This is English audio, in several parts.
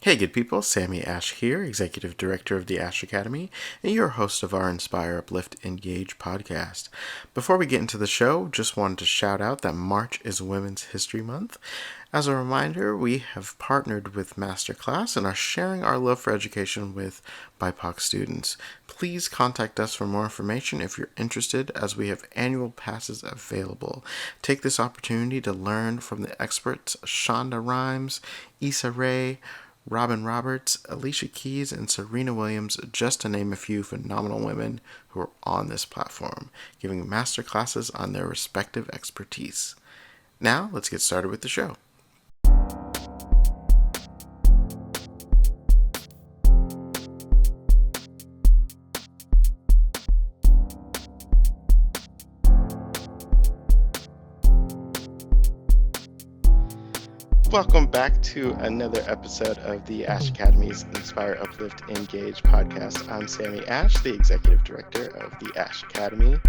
Hey, good people. Sammy Ashe here, Executive Director of the Ashe Academy, and your host of our Inspire, Uplift, Engage podcast. Before we get into the show, just wanted to shout out that March is Women's History Month. As a reminder, we have partnered with Masterclass and are sharing our love for education with BIPOC students. Please contact us for more information if you're interested, as we have annual passes available. Take this opportunity to learn from the experts Shonda Rhimes, Issa Rae, Robin Roberts, Alicia Keys, and Serena Williams, just to name a few phenomenal women who are on this platform, giving master classes on their respective expertise. Now, let's get started with the show. Welcome back to another episode of the Ashe Academy's Inspire, Uplift, Engage podcast. I'm Sammy Ashe, the Executive Director of the Ashe Academy.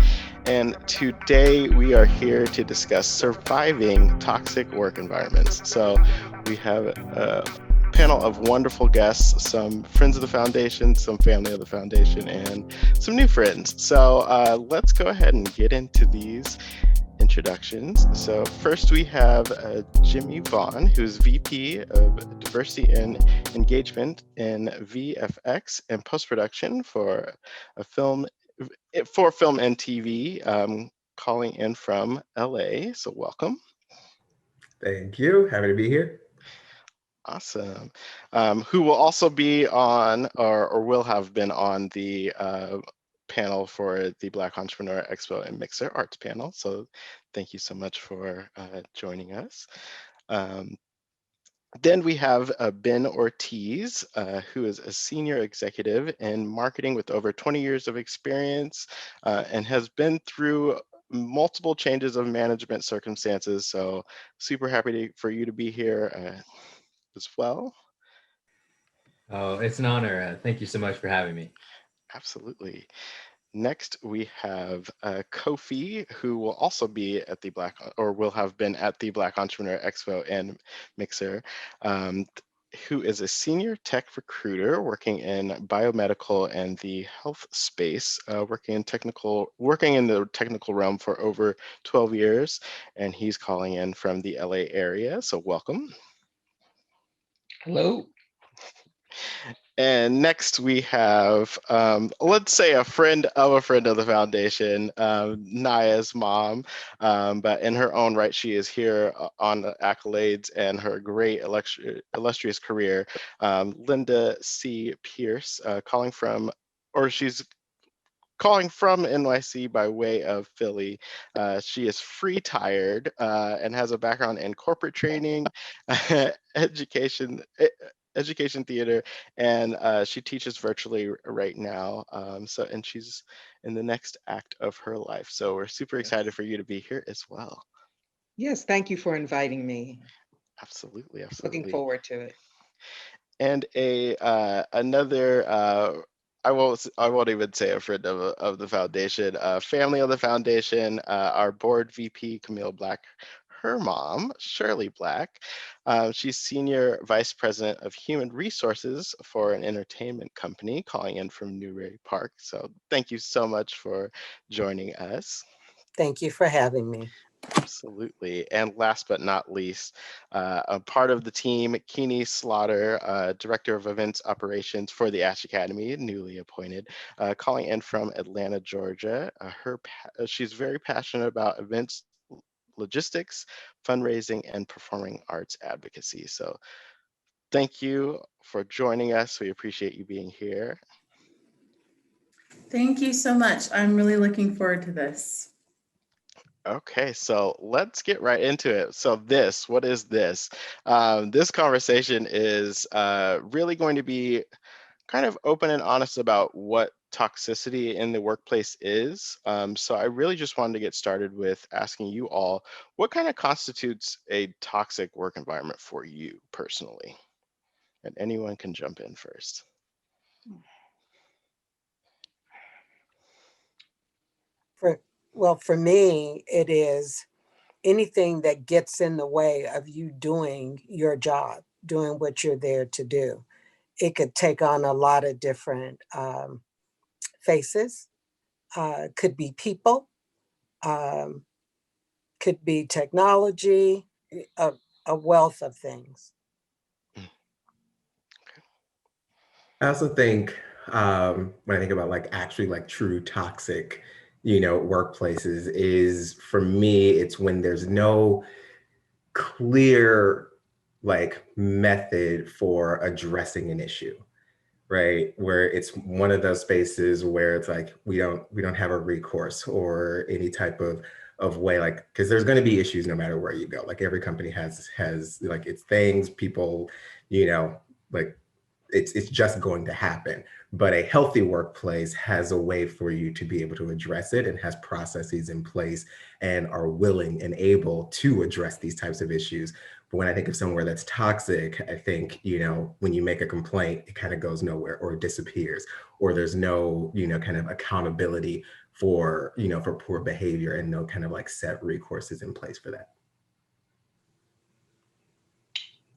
And today we are here to discuss surviving toxic work environments. So we have a panel of wonderful guests, some friends of the foundation, some family of the foundation, and some new friends. So let's go ahead and get into these introductions. So first we have Jimi Vaughn, who's VP of Diversity and Engagement in VFX and post-production for film and TV, calling in from LA. So welcome. Thank you. Happy to be here. Awesome. Who will also be on or will have been on the panel for the Black Entrepreneur Expo and Mixer Arts panel. So thank you so much for joining us. Then we have Ben Ortiz, who is a senior executive in marketing with over 20 years of experience and has been through multiple changes of management circumstances. So super happy for you to be here as well. Oh, it's an honor. Thank you so much for having me. Absolutely. Next, we have Kofi, who will also be at the will have been at the Black Entrepreneur Expo and Mixer, who is a senior tech recruiter working in biomedical and the health space, working in the technical realm for over 12 years, and he's calling in from the LA area. So welcome. Hello. And next we have, let's say a friend of the foundation, Naya's mom, but in her own right, she is here on the accolades and her great illustrious career. Linda C. Pierce, she's calling from NYC by way of Philly. She is free-tired and has a background in corporate training, education, education theater, and she teaches virtually right now. And she's in the next act of her life. So we're super excited for you to be here as well. Yes, thank you for inviting me. Absolutely. Looking forward to it. And another I won't even say a friend of the foundation, family of the foundation, our board VP Camille Black, her mom Shirley Black. She's senior vice president of human resources for an entertainment company, calling in from Newbury Park. So thank you so much for joining us. Thank you for having me. Absolutely. And last but not least, a part of the team, Kini Slaughter, Director of Events Operations for the Ashe Academy, newly appointed, calling in from Atlanta, Georgia. She's very passionate about events, logistics, fundraising, and performing arts advocacy. So thank you for joining us. We appreciate you being here. Thank you so much. I'm really looking forward to this. Okay, so let's get right into it. So what is this? This conversation is really going to be kind of open and honest about what toxicity in the workplace is. So I really just wanted to get started with asking you all, what kind of constitutes a toxic work environment for you personally? And anyone can jump in first. For me, it is anything that gets in the way of you doing your job. doing what you're there to do. It could take on a lot of different faces. Could be people, could be technology, a wealth of things. I also think when I think about like actually like true toxic, you know, workplaces is for me, it's when there's no clear like method for addressing an issue, right? Where it's one of those spaces where it's like we don't have a recourse or any type of way, like, because there's going to be issues no matter where you go. Like every company has like its things, people, you know, like it's just going to happen. But a healthy workplace has a way for you to be able to address it and has processes in place and are willing and able to address these types of issues. But when I think of somewhere that's toxic, I think, you know, when you make a complaint, it kind of goes nowhere or disappears, or there's no, you know, kind of accountability for, you know, for poor behavior and no kind of like set recourses in place for that.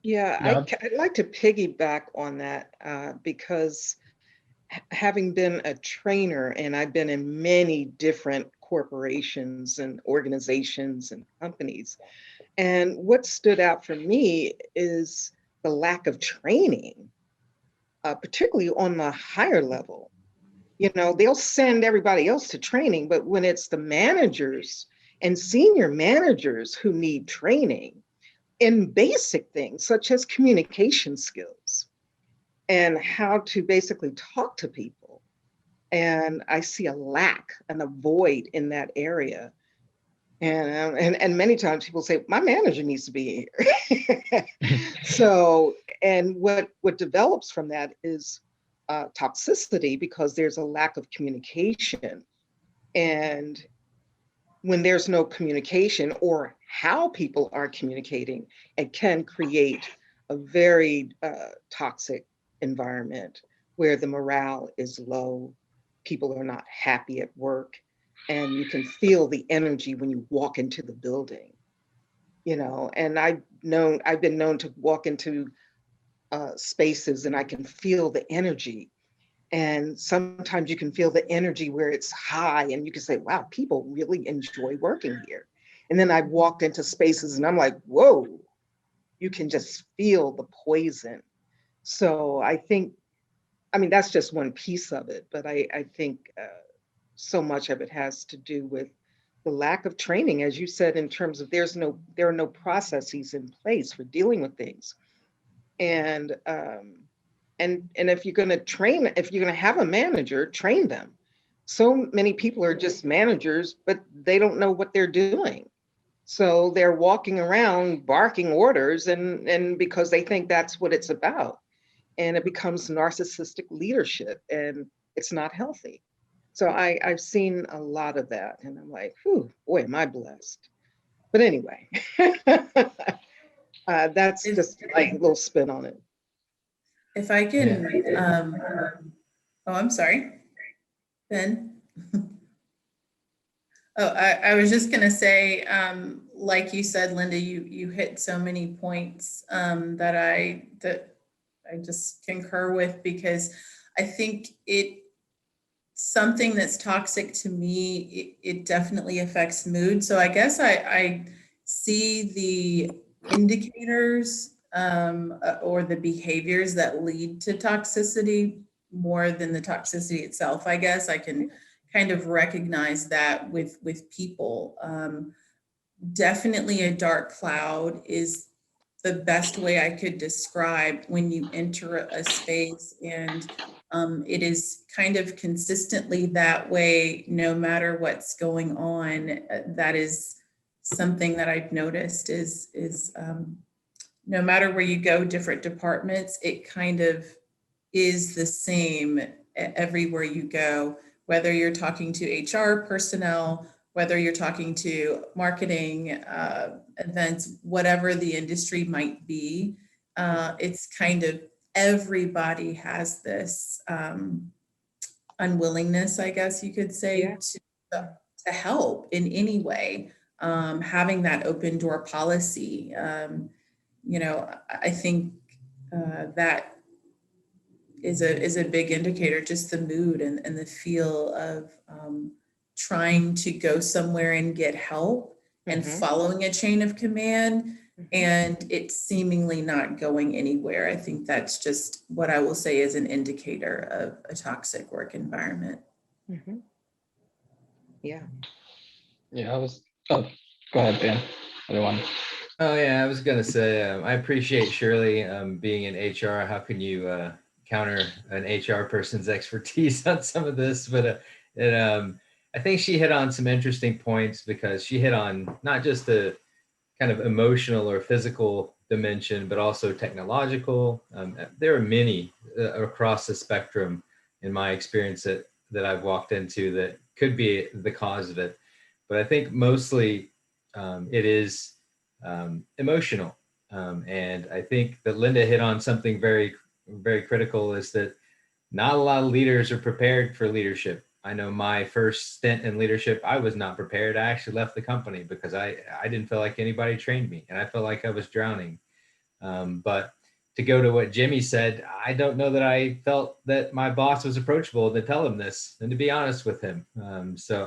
Yeah, I'd like to piggyback on that because having been a trainer, and I've been in many different corporations and organizations and companies, and what stood out for me is the lack of training, particularly on the higher level. You know, they'll send everybody else to training, but when it's the managers and senior managers who need training in basic things such as communication skills and how to basically talk to people. And I see a lack and a void in that area. And many times people say, my manager needs to be here. So, and what develops from that is toxicity because there's a lack of communication. And when there's no communication or how people are communicating, it can create a very toxic environment where the morale is low, people are not happy at work, and you can feel the energy when you walk into the building. You know, and I've been known to walk into spaces and I can feel the energy. And sometimes you can feel the energy where it's high and you can say, wow, people really enjoy working here. And then I've walked into spaces and I'm like, whoa, you can just feel the poison. So I think, I mean, that's just one piece of it, but I think so much of it has to do with the lack of training, as you said, in terms of there are no processes in place for dealing with things. And if you're going to train, if you're going to have a manager, train them. So many people are just managers, but they don't know what they're doing. So they're walking around barking orders and because they think that's what it's about. And it becomes narcissistic leadership and it's not healthy. So I've seen a lot of that and I'm like, whew, boy, am I blessed. But anyway, that's just like a little spin on it. If I can, oh, I'm sorry, Ben. Oh, I was just gonna say, like you said, Linda, you hit so many points that I just concur with, because I think something that's toxic to me, it definitely affects mood. So I guess I see the indicators or the behaviors that lead to toxicity more than the toxicity itself. I guess I can kind of recognize that with people. Definitely a dark cloud is the best way I could describe when you enter a space, and it is kind of consistently that way no matter what's going on. That is something that I've noticed is no matter where you go, different departments, it kind of is the same everywhere you go, whether you're talking to HR personnel, whether you're talking to marketing, events, whatever the industry might be. It's kind of everybody has this unwillingness, I guess you could say, to help in any way, having that open door policy. You know, I think that is a big indicator, just the mood and the feel of trying to go somewhere and get help and following a chain of command and it seemingly not going anywhere. I think that's just what I will say is an indicator of a toxic work environment. Yeah. Yeah, I was, oh, go ahead, Ben. Other one. Oh yeah, I was gonna say I appreciate Shirley being in HR. How can you counter an HR person's expertise on some of this? But I think she hit on some interesting points because she hit on not just the kind of emotional or physical dimension, but also technological. There are many across the spectrum in my experience that I've walked into that could be the cause of it. But I think mostly it is emotional. And I think that Linda hit on something very, very critical is that not a lot of leaders are prepared for leadership. I know my first stint in leadership, I was not prepared. I actually left the company because I didn't feel like anybody trained me and I felt like I was drowning. But to go to what Jimmy said, I don't know that I felt that my boss was approachable to tell him this and to be honest with him. So,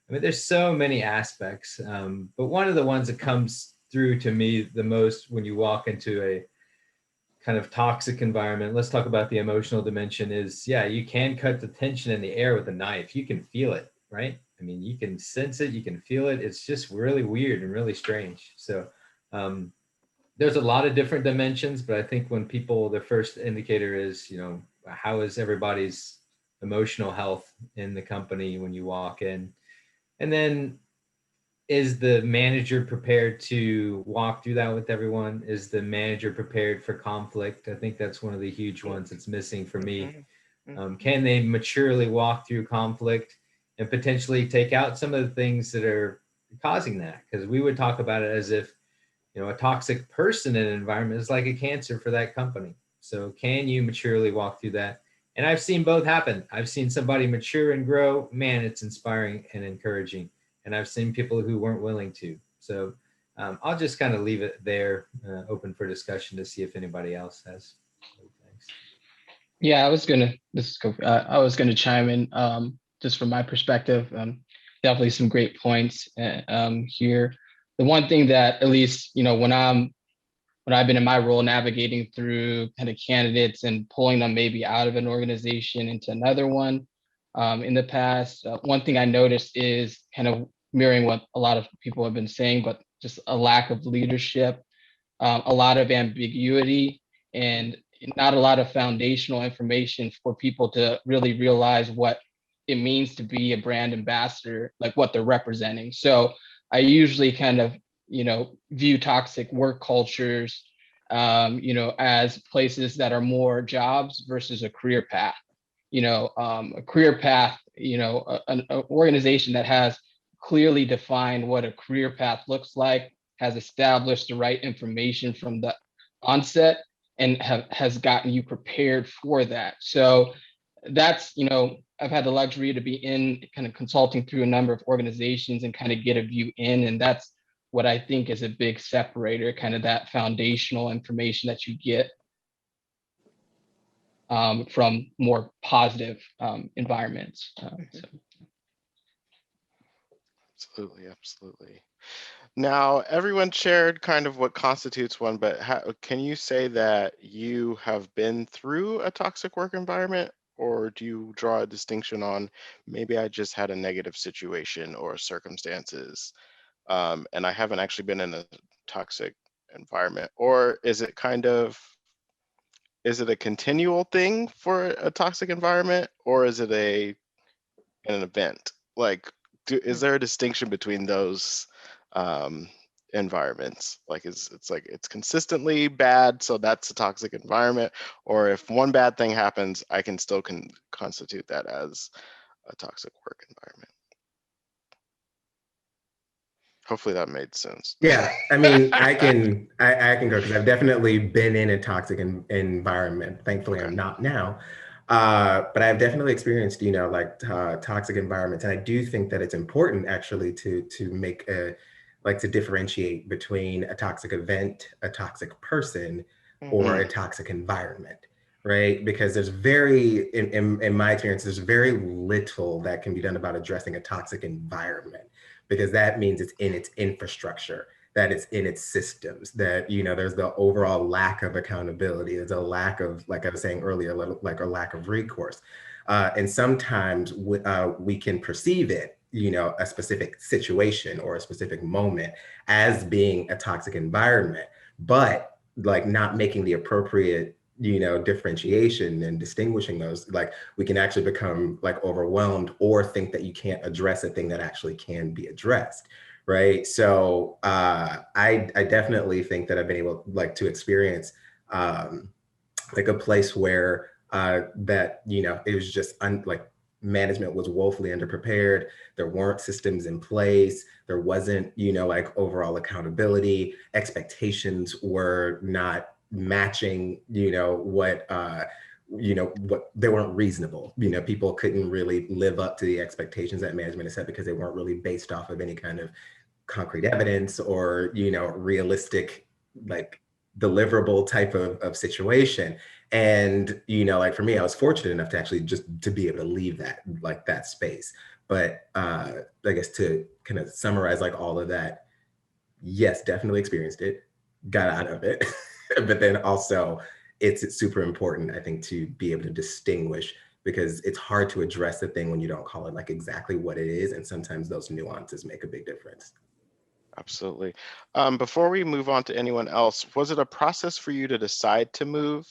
I mean, there's so many aspects, but one of the ones that comes through to me the most when you walk into a kind of toxic environment, let's talk about the emotional dimension, is yeah, you can cut the tension in the air with a knife. You can feel it, right? I mean, you can sense it, you can feel it. It's just really weird and really strange. So there's a lot of different dimensions, but I think when people, the first indicator is, you know, how is everybody's emotional health in the company when you walk in? And then is the manager prepared to walk through that with everyone? Is the manager prepared for conflict? I think that's one of the huge ones that's missing for me. Can they maturely walk through conflict and potentially take out some of the things that are causing that? Because we would talk about it as if, you know, a toxic person in an environment is like a cancer for that company. So can you maturely walk through that? And I've seen both happen. I've seen somebody mature and grow. Man, it's inspiring and encouraging. And I've seen people who weren't willing to. So I'll just kind of leave it there, open for discussion to see if anybody else has things. Yeah, this is Kofi. I was gonna chime in just from my perspective. Definitely some great points here. The one thing that, at least, you know, when I've been in my role navigating through kind of candidates and pulling them maybe out of an organization into another one in the past, one thing I noticed is kind of mirroring what a lot of people have been saying, but just a lack of leadership, a lot of ambiguity, and not a lot of foundational information for people to really realize what it means to be a brand ambassador, like what they're representing. So I usually kind of, you know, view toxic work cultures, you know, as places that are more jobs versus a career path. You know, a career path, you know, an organization that has clearly defined what a career path looks like, has established the right information from the onset, and has gotten you prepared for that. So that's, you know, I've had the luxury to be in kind of consulting through a number of organizations and kind of get a view in, and that's what I think is a big separator, kind of that foundational information that you get from more positive environments. So. Absolutely, absolutely. Now, everyone shared kind of what constitutes one, but can you say that you have been through a toxic work environment, or do you draw a distinction on maybe I just had a negative situation or circumstances, and I haven't actually been in a toxic environment? Or is it a continual thing for a toxic environment, or is it an event? Like, is there a distinction between those environments? Like, it's consistently bad, so that's a toxic environment, or if one bad thing happens, I can still constitute that as a toxic work environment? Hopefully that made sense. Yeah, I mean, I can go because I've definitely been in a toxic environment. Thankfully, Okay. I'm not now. But I've definitely experienced, you know, like toxic environments. And I do think that it's important actually to to differentiate between a toxic event, a toxic person, or a toxic environment, right? Because there's very, in my experience, there's very little that can be done about addressing a toxic environment, because that means it's in its infrastructure, that it's in its systems, that, you know, there's the overall lack of accountability, there's a lack of, like I was saying earlier, like a lack of recourse. And sometimes we can perceive it, you know, a specific situation or a specific moment as being a toxic environment, but like not making the appropriate, you know, differentiation and distinguishing those, like we can actually become like overwhelmed or think that you can't address a thing that actually can be addressed, right? So I definitely think that I've been able like to experience like a place where that, you know, it was just like management was woefully underprepared. There weren't systems in place. There wasn't, you know, like overall accountability. Expectations were not matching, you know, what they weren't reasonable. You know, people couldn't really live up to the expectations that management had set because they weren't really based off of any kind of concrete evidence or, you know, realistic, like deliverable type of situation. And, you know, like for me, I was fortunate enough to actually just to be able to leave that, like that space. But I guess to kind of summarize like all of that, yes, definitely experienced it, got out of it. But then also it's super important, I think, to be able to distinguish, because it's hard to address the thing when you don't call it like exactly what it is. And sometimes those nuances make a big difference. Absolutely. Before we move on to anyone else, was it a process for you to decide to move?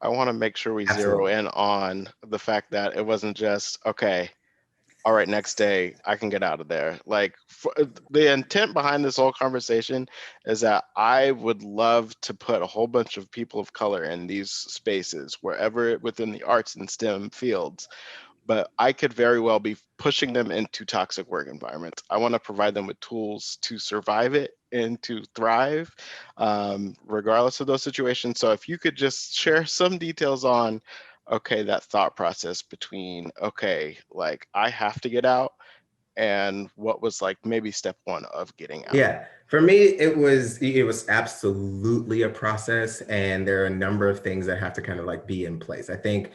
I want to make sure we zero in on the fact that it wasn't just, okay, all right, next day I can get out of there. Like the intent behind this whole conversation is that I would love to put a whole bunch of people of color in these spaces, wherever within the arts and STEM fields. But I could very well be pushing them into toxic work environments. I want to provide them with tools to survive it and to thrive, regardless of those situations. So if you could just share some details on, okay, that thought process between, okay, like I have to get out, and what was like maybe step one of getting out. Yeah, for me, it was absolutely a process, and there are a number of things that have to kind of like be in place. I think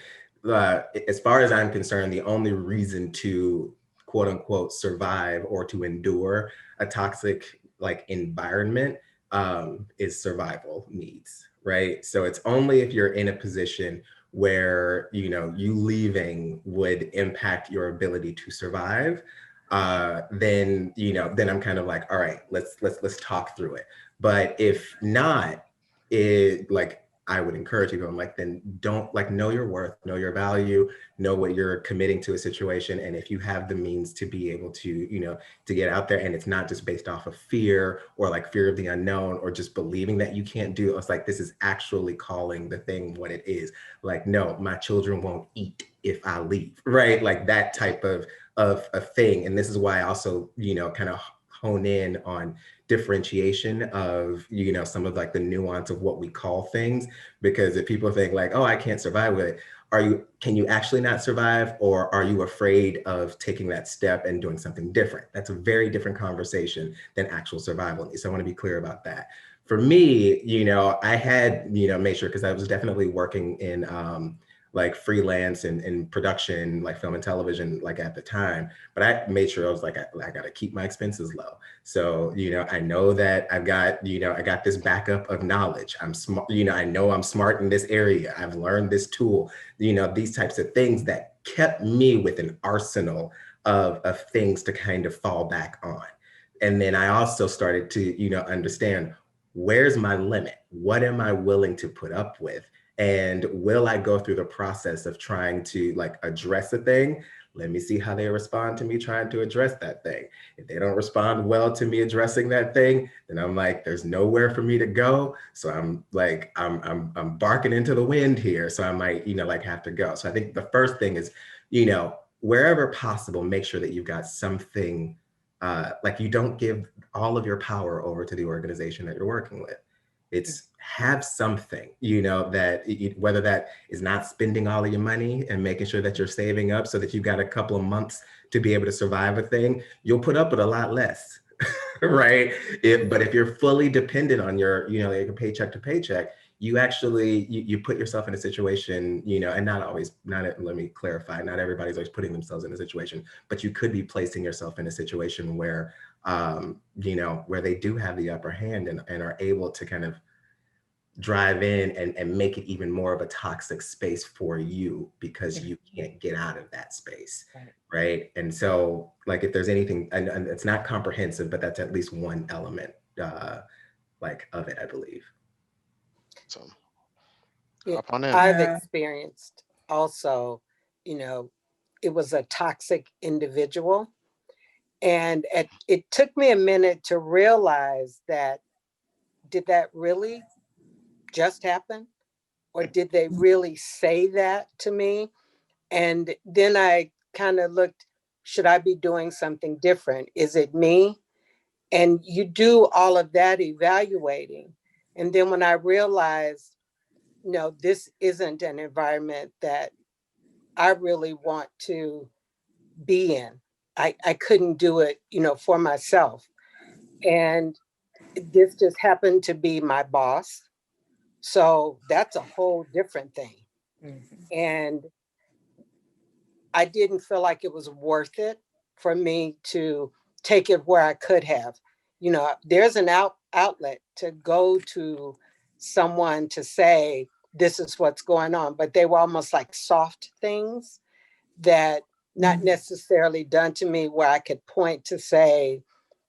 as far as I'm concerned, the only reason to quote unquote survive or to endure a toxic like environment is survival needs, right? So it's only if you're in a position where, you know, you leaving would impact your ability to survive, then, you know, then I'm kind of like, all right, let's talk through it. But if not, it like, I would encourage you going like, then don't like, know your worth, know your value, know what you're committing to a situation. And if you have the means to be able to, you know, to get out there, and it's not just based off of fear or like fear of the unknown or just believing that you can't do it. It's like, this is actually calling the thing what it is. Like, no, my children won't eat if I leave, right? Like that type of a thing. And this is why I also, you know, kind of hone in on differentiation of, you know, some of like the nuance of what we call things. Because if people think like, oh, I can't survive with it, can you actually not survive, or are you afraid of taking that step and doing something different? That's a very different conversation than actual survival. So I want to be clear about that. For me, you know, I had, you know, made sure, because I was definitely working in like freelance and production, like film and television, like at the time. But I made sure I was like, I got to keep my expenses low. So, you know, I know that I've got, you know, I got this backup of knowledge. I'm smart, you know, I know I'm smart in this area. I've learned this tool, you know, these types of things that kept me with an arsenal of things to kind of fall back on. And then I also started to, you know, understand, where's my limit? What am I willing to put up with? And will I go through the process of trying to like address a thing? Let me see how they respond to me trying to address that thing. If they don't respond well to me addressing that thing, then I'm like, there's nowhere for me to go. So I'm like, I'm barking into the wind here. So I might, you know, like have to go. So I think the first thing is, you know, wherever possible, make sure that you've got something, like you don't give all of your power over to the organization that you're working with. It's have something, you know, that whether that is not spending all of your money and making sure that you're saving up so that you've got a couple of months to be able to survive a thing, you'll put up with a lot less, right? But if you're fully dependent on your, you know, your paycheck to paycheck, you actually, you put yourself in a situation, you know, and let me clarify, not everybody's always putting themselves in a situation, but you could be placing yourself in a situation where, you know, where they do have the upper hand and are able to kind of drive in and make it even more of a toxic space for you because you can't get out of that space, right? And so, like, if there's anything, and it's not comprehensive, but that's at least one element, like, of it, I believe. So, Yeah, hop on in. I've experienced also, you know, it was a toxic individual. And it took me a minute to realize that, did that really just happen? Or did they really say that to me? And then I kind of looked, should I be doing something different? Is it me? And you do all of that evaluating. And then when I realized, no, this isn't an environment that I really want to be in. I couldn't do it, you know, for myself. And this just happened to be my boss. So that's a whole different thing. And I didn't feel like it was worth it for me to take it where I could have. You know, there's an outlet to go to someone to say, this is what's going on, but they were almost like soft things that not necessarily done to me where I could point to say,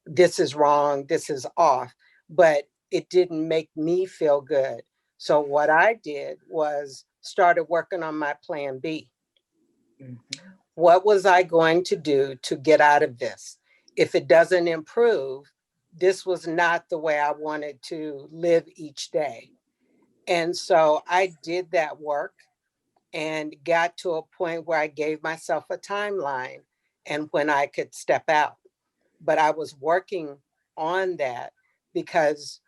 this is wrong, this is off, but it didn't make me feel good. So what I did was started working on my plan B. What was I going to do to get out of this? If it doesn't improve, this was not the way I wanted to live each day. And so I did that work and got to a point where I gave myself a timeline and when I could step out. But I was working on that because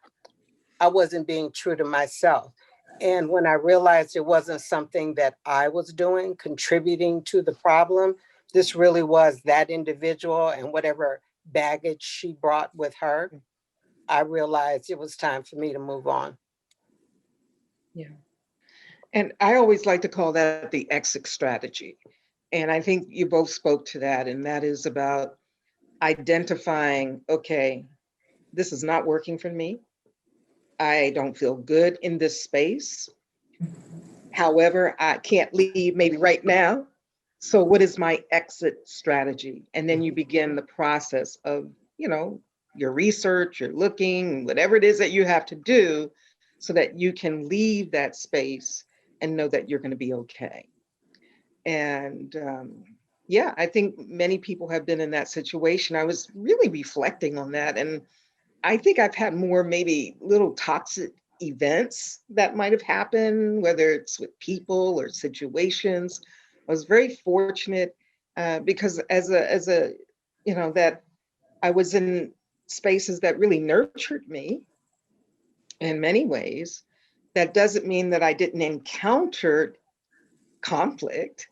I wasn't being true to myself. And when I realized it wasn't something that I was doing, contributing to the problem, this really was that individual and whatever baggage she brought with her, I realized it was time for me to move on. Yeah. And I always like to call that the exit strategy. And I think you both spoke to that, and that is about identifying, okay, this is not working for me. I don't feel good in this space. However, I can't leave maybe right now. So what is my exit strategy? And then you begin the process of, you know, your research, your looking, whatever it is that you have to do so that you can leave that space and know that you're going to be okay. And yeah, I think many people have been in that situation. I was really reflecting on that. And I think I've had more maybe little toxic events that might have happened, whether it's with people or situations. I was very fortunate because as a, you know, that I was in spaces that really nurtured me in many ways. That doesn't mean that I didn't encounter conflict,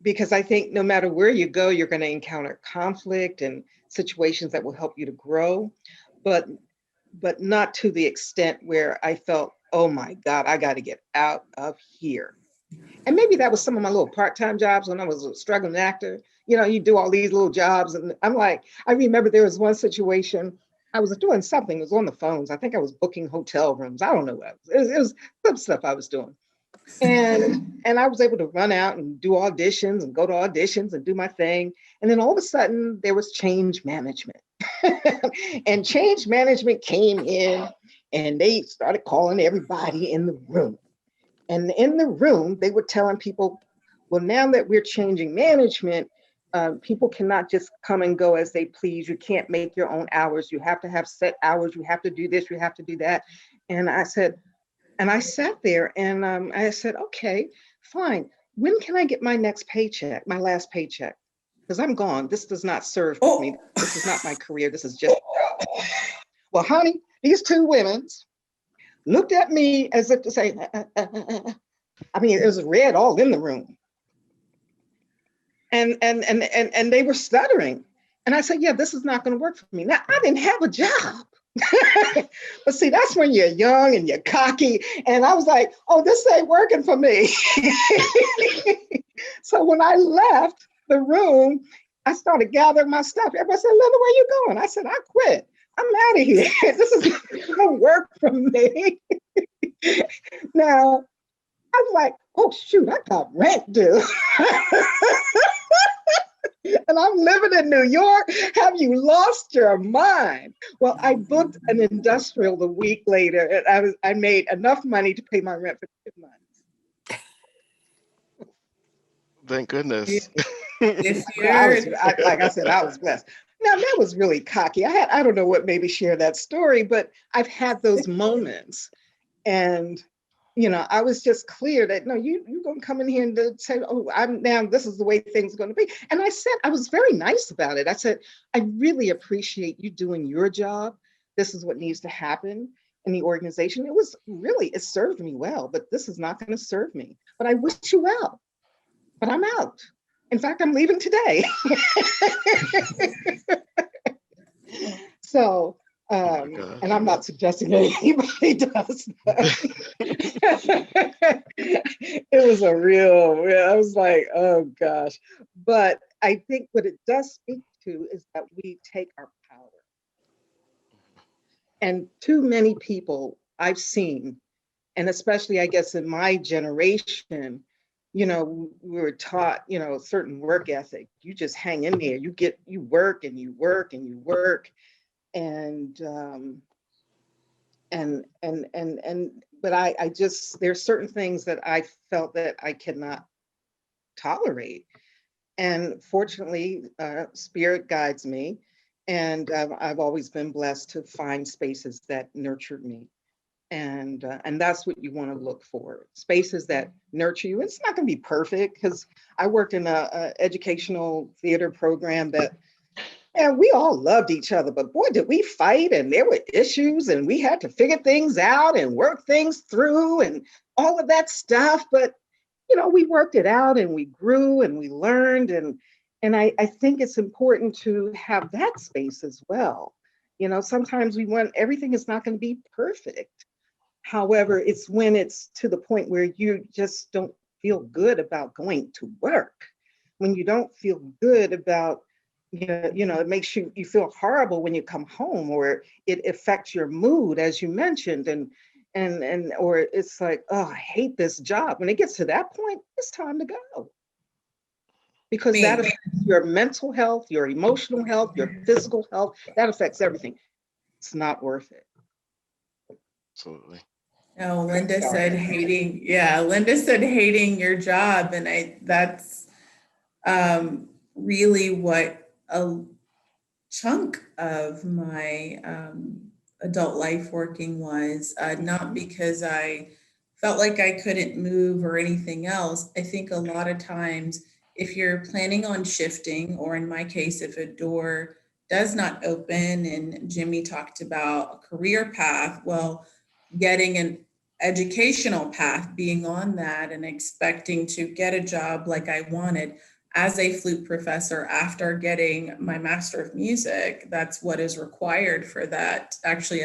because I think no matter where you go, you're going to encounter conflict and situations that will help you to grow, but not to the extent where I felt, oh my God, I got to get out of here. And maybe that was some of my little part-time jobs when I was a struggling actor. You know, you do all these little jobs. And I'm like, I remember there was one situation, I was doing something, it was on the phones. I think I was booking hotel rooms. I don't know what it was some stuff I was doing. And I was able to run out and do auditions and go to auditions and do my thing. And then all of a sudden there was change management. And change management came in and they started calling everybody in the room. And in the room, they were telling people, well, now that we're changing management, people cannot just come and go as they please. You can't make your own hours. You have to have set hours. You have to do this. You have to do that. And I said, and I sat there and I said, okay, fine. When can I get my next paycheck, my last paycheck? Because I'm gone. This does not serve me. This is not my career. This is just, well, honey, these two women looked at me as if to say, I mean, it was red all in the room. And they were stuttering. And I said, yeah, this is not going to work for me. Now, I didn't have a job. But see, that's when you're young and you're cocky. And I was like, oh, this ain't working for me. So when I left the room, I started gathering my stuff. Everybody said, Linda, where you going? I said, I quit. I'm out of here. This is going to work for me. Now, I was like, oh, shoot, I got rent due. And I'm living in New York. Have you lost your mind? Well, I booked an industrial the week later, and I made enough money to pay my rent for 2 months. Thank goodness. If you're, Like I said, I was blessed. Now that was really cocky. I don't know what made me share that story, but I've had those moments, and I was just clear that no, you're gonna come in here and say, oh, this is the way things are gonna be. And I was very nice about it. I said, I really appreciate you doing your job. This is what needs to happen in the organization. It served me well, but this is not gonna serve me. But I wish you well. But I'm out. In fact, I'm leaving today. So, and I'm not suggesting anybody does that. It was I was like, oh gosh. But I think what it does speak to is that we take our power. And too many people I've seen, and especially I guess in my generation, we were taught, a certain work ethic. You just hang in there. You work and you work and you work. But I just, there's certain things that I felt that I cannot tolerate. And fortunately, spirit guides me. And I've always been blessed to find spaces that nurtured me. And that's what you want to look for, spaces that nurture you. It's not going to be perfect, because I worked in a educational theater program that, and we all loved each other, but boy, did we fight, and there were issues, and we had to figure things out and work things through and all of that stuff. But we worked it out, and we grew, and we learned, and I think it's important to have that space as well. Sometimes everything is not going to be perfect. However, it's when it's to the point where you just don't feel good about going to work. When you don't feel good about, it makes you feel horrible when you come home, or it affects your mood, as you mentioned, or it's like, oh, I hate this job. When it gets to that point, it's time to go. Because that affects your mental health, your emotional health, your physical health. That affects everything. It's not worth it. Absolutely. No, Linda said hating your job. And that's really what a chunk of my adult life working was, not because I felt like I couldn't move or anything else. I think a lot of times, if you're planning on shifting, or in my case, if a door does not open, and Jimmy talked about a career path, well, getting an educational path, being on that and expecting to get a job like I wanted as a flute professor after getting my Master of Music. That's what is required for that. Actually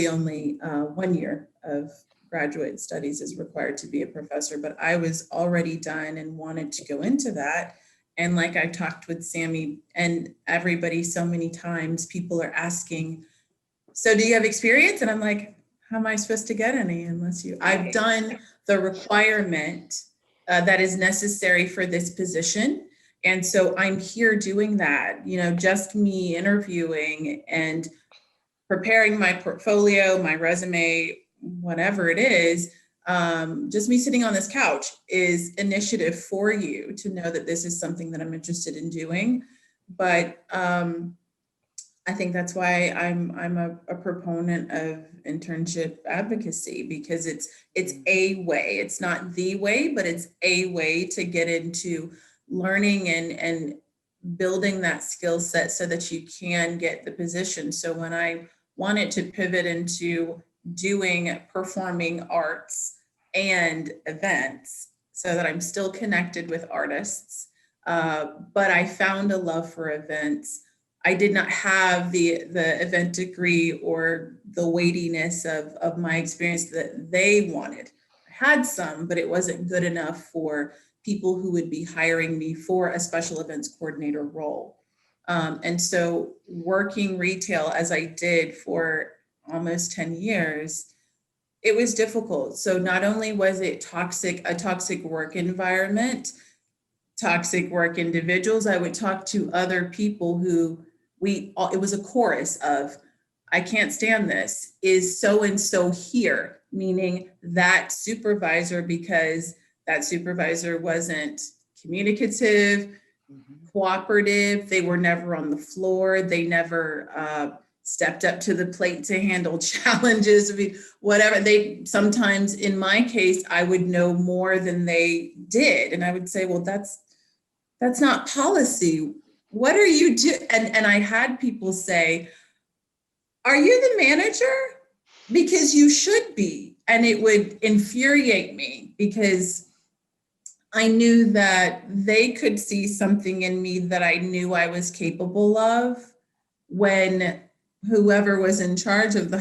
only 1 year of graduate studies is required to be a professor, but I was already done and wanted to go into that. And like I talked with Sammy and everybody so many times, people are asking, so do you have experience? And I'm like, how am I supposed to get any unless I've done the requirement that is necessary for this position. And so I'm here doing that, just me interviewing and preparing my portfolio, my resume, whatever it is, just me sitting on this couch is initiative for you to know that this is something that I'm interested in doing. But I think that's why I'm a proponent of internship advocacy, because it's a way. It's not the way, but it's a way to get into learning and building that skill set so that you can get the position. So when I wanted to pivot into doing performing arts and events, so that I'm still connected with artists, but I found a love for events. I did not have the event degree or the weightiness of my experience that they wanted. I had some, but it wasn't good enough for people who would be hiring me for a special events coordinator role. And so working retail as I did for almost 10 years, it was difficult. So not only was it a toxic work environment, toxic work individuals, I would talk to other people who it was a chorus of, I can't stand this. Is so-and-so here? Meaning that supervisor, because that supervisor wasn't communicative, cooperative. They were never on the floor. They never stepped up to the plate to handle challenges. I mean, whatever sometimes in my case, I would know more than they did. And I would say, well, that's not policy. What are you doing? And I had people say, are you the manager? Because you should be. And it would infuriate me because I knew that they could see something in me that I knew I was capable of when whoever was in charge of the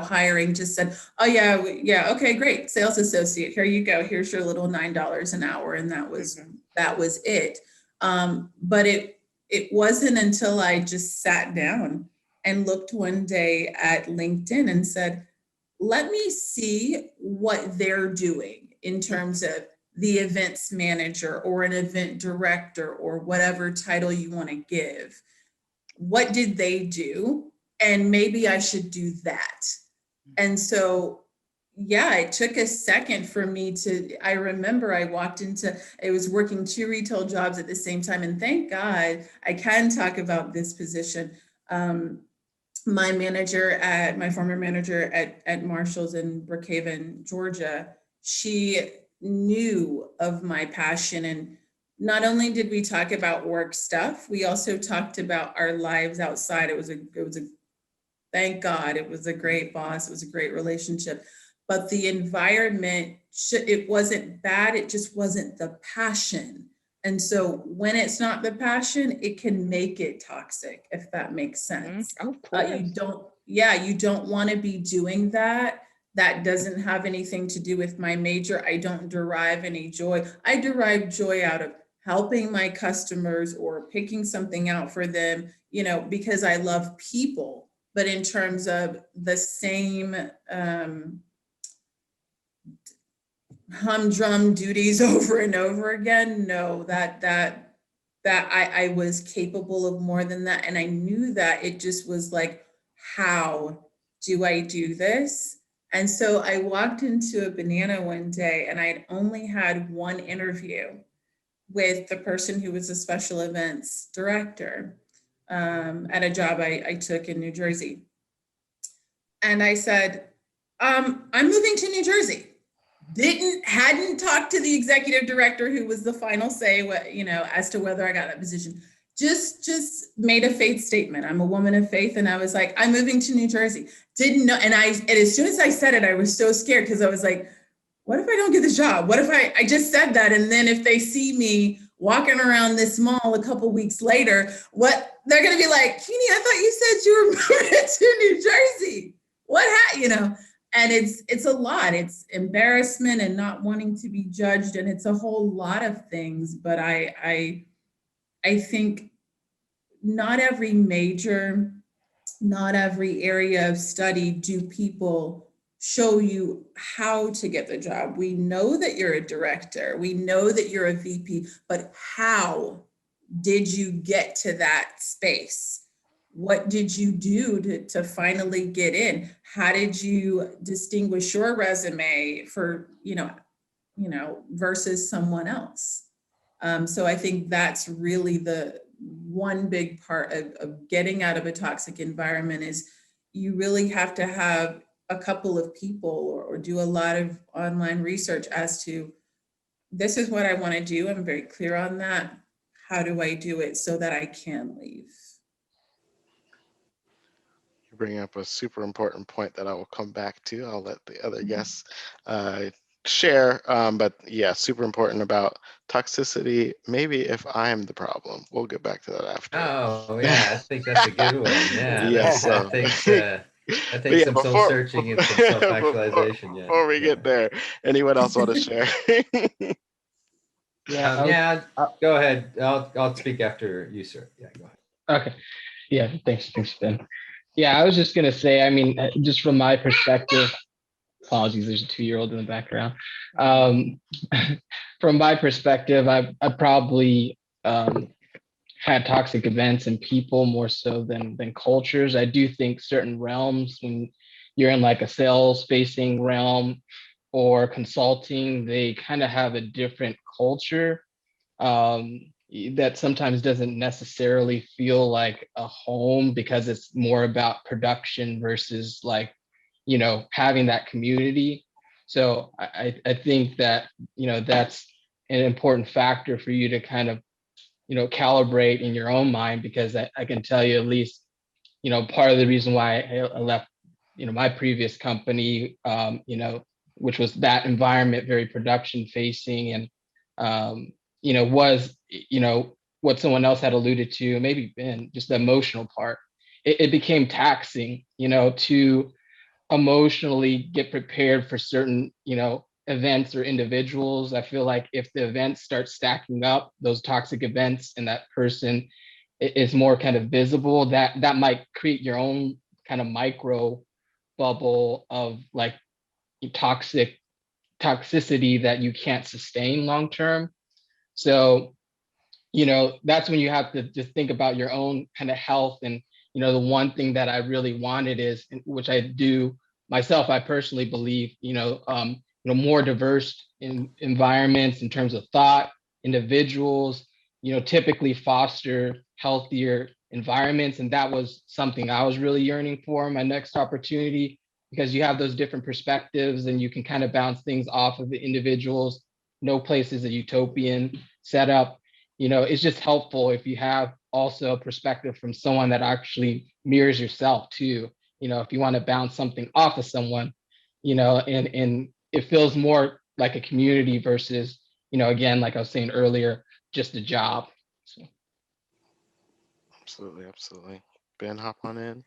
hiring just said, oh yeah, okay, great, sales associate, here you go, here's your little $9 an hour. And that was it. But it wasn't until I just sat down and looked one day at LinkedIn and said, let me see what they're doing in terms of the events manager or an event director or whatever title you want to give. What did they do? And maybe I should do that. And so, yeah, it took a second for me I remember I was working 2 retail jobs at the same time. And thank God I can talk about this position. My former manager at Marshall's in Brookhaven, Georgia, she knew of my passion. And not only did we talk about work stuff, we also talked about our lives outside. It was thank God, it was a great boss. It was a great relationship. But the environment, it wasn't bad. It just wasn't the passion. And so when it's not the passion, it can make it toxic, if that makes sense. Of course. You don't want to be doing that. That doesn't have anything to do with my major. I don't derive any joy. I derive joy out of helping my customers or picking something out for them, because I love people. But in terms of the same humdrum duties over and over again, no, that I was capable of more than that. And I knew that. It just was like, how do I do this? And so I walked into a Banana one day and I had only had one interview with the person who was a special events director at a job I took in New Jersey. And I said, I'm moving to New Jersey. Hadn't talked to the executive director who was the final say, as to whether I got that position. Just made a faith statement. I'm a woman of faith. And I was like, I'm moving to New Jersey. Didn't know. And as soon as I said it, I was so scared because I was like, what if I don't get the job? What if I just said that? And then if they see me walking around this mall a couple weeks later, they're going to be like, Kini, I thought you said you were moving to New Jersey. And it's a lot. It's embarrassment and not wanting to be judged. And it's a whole lot of things. But I think not every major, not every area of study do people show you how to get the job. We know that you're a director. We know that you're a VP, but how did you get to that space? What did you do to finally get in? How did you distinguish your resume for, versus someone else? So I think that's really the one big part of getting out of a toxic environment is you really have to have a couple of people or do a lot of online research as to, this is what I want to do. I'm very clear on that. How do I do it so that I can leave? You bring up a super important point that I will come back to. I'll let the other guests share, but yeah, super important about toxicity. Maybe if I am the problem, we'll get back to that after. Oh yeah, I think that's a good one. Yeah, Yeah, that so takes but yeah, some soul searching and some self actualization. Yeah, before we yeah. get there, anyone else want to share? Yeah. Yeah, go ahead. I'll speak after you, sir. Yeah, go ahead. Okay. Yeah. Thanks, Ben. Yeah, I was just gonna say. I mean, just from my perspective. Apologies, there's a 2-year-old in the background. From my perspective, I probably had toxic events and people more so than cultures. I do think certain realms, when you're in like a sales facing realm or consulting, they kind of have a different culture um, that sometimes doesn't necessarily feel like a home because it's more about production versus like, having that community. So I think that, that's an important factor for you to kind of, calibrate in your own mind, because I can tell you at least, part of the reason why I left, my previous company, which was that environment, very production facing and, was, what someone else had alluded to, maybe Ben, just the emotional part. It became taxing, to emotionally get prepared for certain, events or individuals. I feel like if the events start stacking up, those toxic events, and that person is more kind of visible, that might create your own kind of micro bubble of like toxicity that you can't sustain long term. So, that's when you have to just think about your own kind of health. And, the one thing that I really wanted is, which I do myself, I personally believe, more diverse environments in terms of thought, individuals, typically foster healthier environments. And that was something I was really yearning for in my next opportunity, because you have those different perspectives and you can kind of bounce things off of the individuals. No place is a utopian setup. It's just helpful if you have also a perspective from someone that actually mirrors yourself too. If you want to bounce something off of someone, and it feels more like a community versus, again, like I was saying earlier, just a job. So. Absolutely. Ben, hop on in.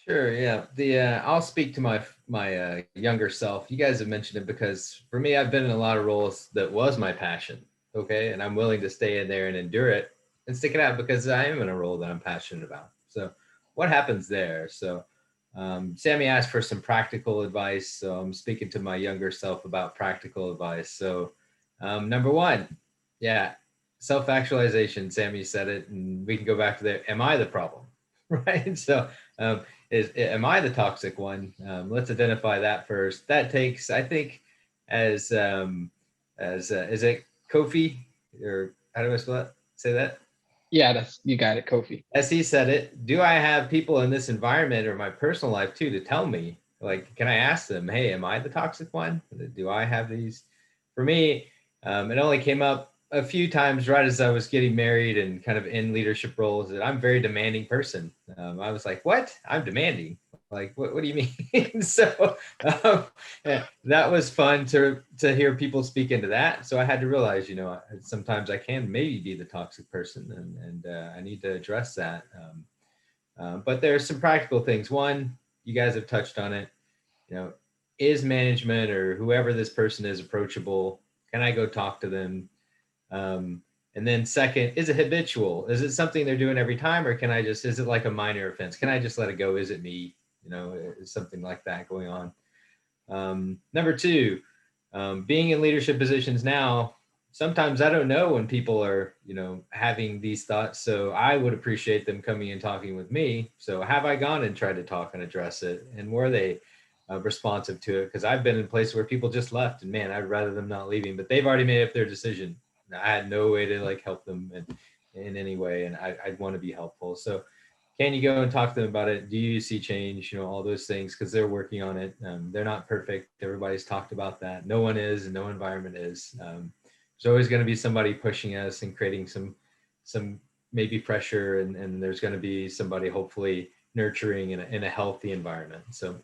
Sure. Yeah. I'll speak to my younger self. You guys have mentioned it because for me, I've been in a lot of roles that was my passion. Okay, and I'm willing to stay in there and endure it and stick it out because I am in a role that I'm passionate about. So, what happens there? So, Sammy asked for some practical advice. So I'm speaking to my younger self about practical advice. So, number one, yeah, self-actualization. Sammy said it, and we can go back to there. Am I the problem? Right. So, am I the toxic one? Let's identify that first. That takes, I think, as is it Kofi, or how do I say that? Yeah, you got it, Kofi. As he said it, do I have people in this environment or my personal life too to tell me, like, can I ask them, hey, am I the toxic one? Do I have these? For me, it only came up a few times right as I was getting married and kind of in leadership roles that I'm a very demanding person. I was like, what? I'm demanding? Like, what do you mean? So yeah, that was fun to hear people speak into that. So I had to realize, sometimes I can maybe be the toxic person, and I need to address that. But there's some practical things. One, you guys have touched on it. Is management or whoever this person is approachable? Can I go talk to them? And then second, is it habitual? Is it something they're doing every time, or can I just, is it like a minor offense? Can I just let it go? Is it me? Is something like that going on? Number two, being in leadership positions now, sometimes I don't know when people are, having these thoughts. So I would appreciate them coming and talking with me. So have I gone and tried to talk and address it? And were they responsive to it? Because I've been in places where people just left, and man, I'd rather them not leaving, but they've already made up their decision. I had no way to like help them in any way, and I'd want to be helpful. So can you go and talk to them about it? Do you see change? All those things, because they're working on it. They're not perfect. Everybody's talked about that. No one is, and no environment is. There's always going to be somebody pushing us and creating some maybe pressure, and there's going to be somebody hopefully nurturing in a healthy environment. So,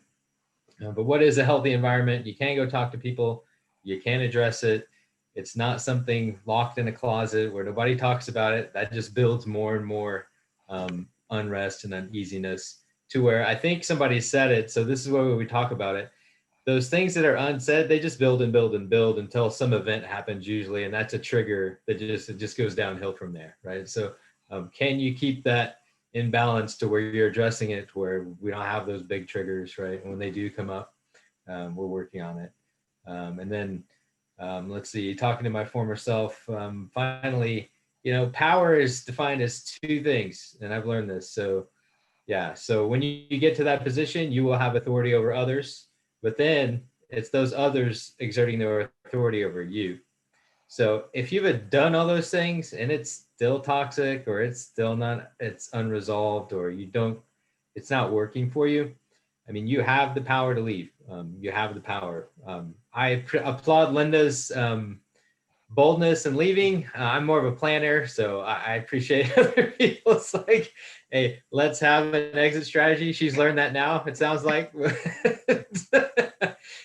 but what is a healthy environment? You can go talk to people. You can address it. It's not something locked in a closet where nobody talks about it. That just builds more and more unrest and uneasiness, to where I think somebody said it. So this is where we talk about it. Those things that are unsaid, they just build and build and build until some event happens usually. And that's a trigger that it just goes downhill from there, right? So can you keep that in balance to where you're addressing it, to where we don't have those big triggers, right? And when they do come up, we're working on it. And then let's see, talking to my former self, finally, power is defined as two things, and I've learned this. So yeah, so when you get to that position, you will have authority over others, but then it's those others exerting their authority over you. So if you've done all those things and it's still toxic, or it's unresolved, or it's not working for you, I mean, you have the power to leave. You have the power. I applaud Linda's boldness in leaving. I'm more of a planner, so I appreciate other people. It's like, hey, let's have an exit strategy. She's learned that now, it sounds like.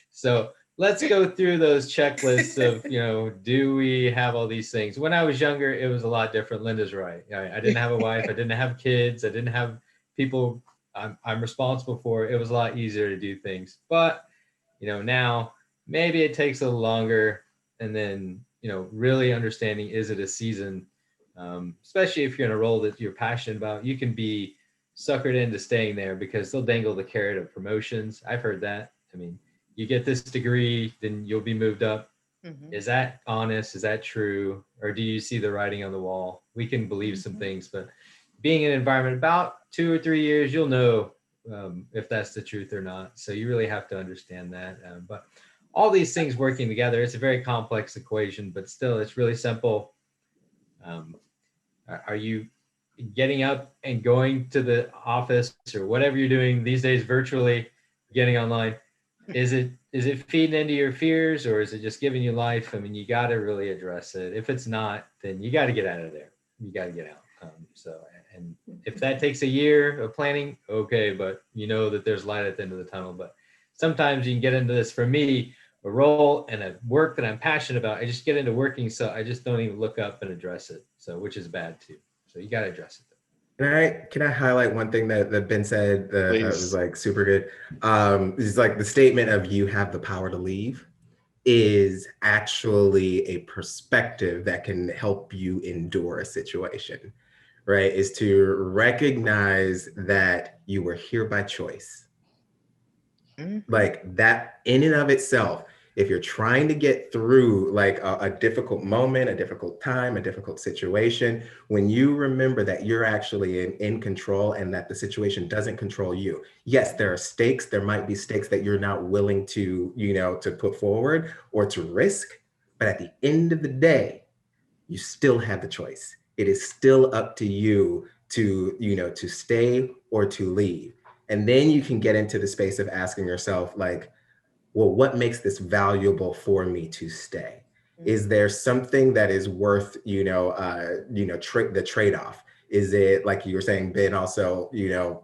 So let's go through those checklists of, do we have all these things? When I was younger, it was a lot different. Linda's right. I didn't have a wife. I didn't have kids. I didn't have people I'm responsible for. It was a lot easier to do things. But, now maybe it takes a little longer. And then, really understanding, is it a season? Especially if you're in a role that you're passionate about, you can be suckered into staying there because they'll dangle the carrot of promotions. I've heard that. I mean, you get this degree, then you'll be moved up. Mm-hmm. Is that honest? Is that true? Or do you see the writing on the wall? We can believe some things, but being in an environment about 2 or 3 years, you'll know if that's the truth or not. So you really have to understand that. But all these things working together, it's a very complex equation, but still it's really simple. Are you getting up and going to the office or whatever you're doing these days virtually, getting online? Is it feeding into your fears, or is it just giving you life? I mean, you got to really address it. If it's not, then you got to get out of there. You got to get out. And if that takes a year of planning, okay, but that there's light at the end of the tunnel. But sometimes you can get into this. For me, a role and a work that I'm passionate about, I just get into working, so I just don't even look up and address it. So, which is bad too. So you got to address it. Can I highlight one thing that Ben said that was like super good? It's like the statement of "you have the power to leave" is actually a perspective that can help you endure a situation, right? Is to recognize that you were here by choice. Mm-hmm. Like that in and of itself, if you're trying to get through like a difficult moment, a difficult time, a difficult situation, when you remember that you're actually in control and that the situation doesn't control you. Yes, there are stakes. There might be stakes that you're not willing to, to put forward or to risk. But at the end of the day, you still have the choice. It is still up to you to, to stay or to leave. And then you can get into the space of asking yourself, like, well, what makes this valuable for me to stay? Mm-hmm. Is there something that is worth, the trade-off? Is it, like you were saying, Ben, also,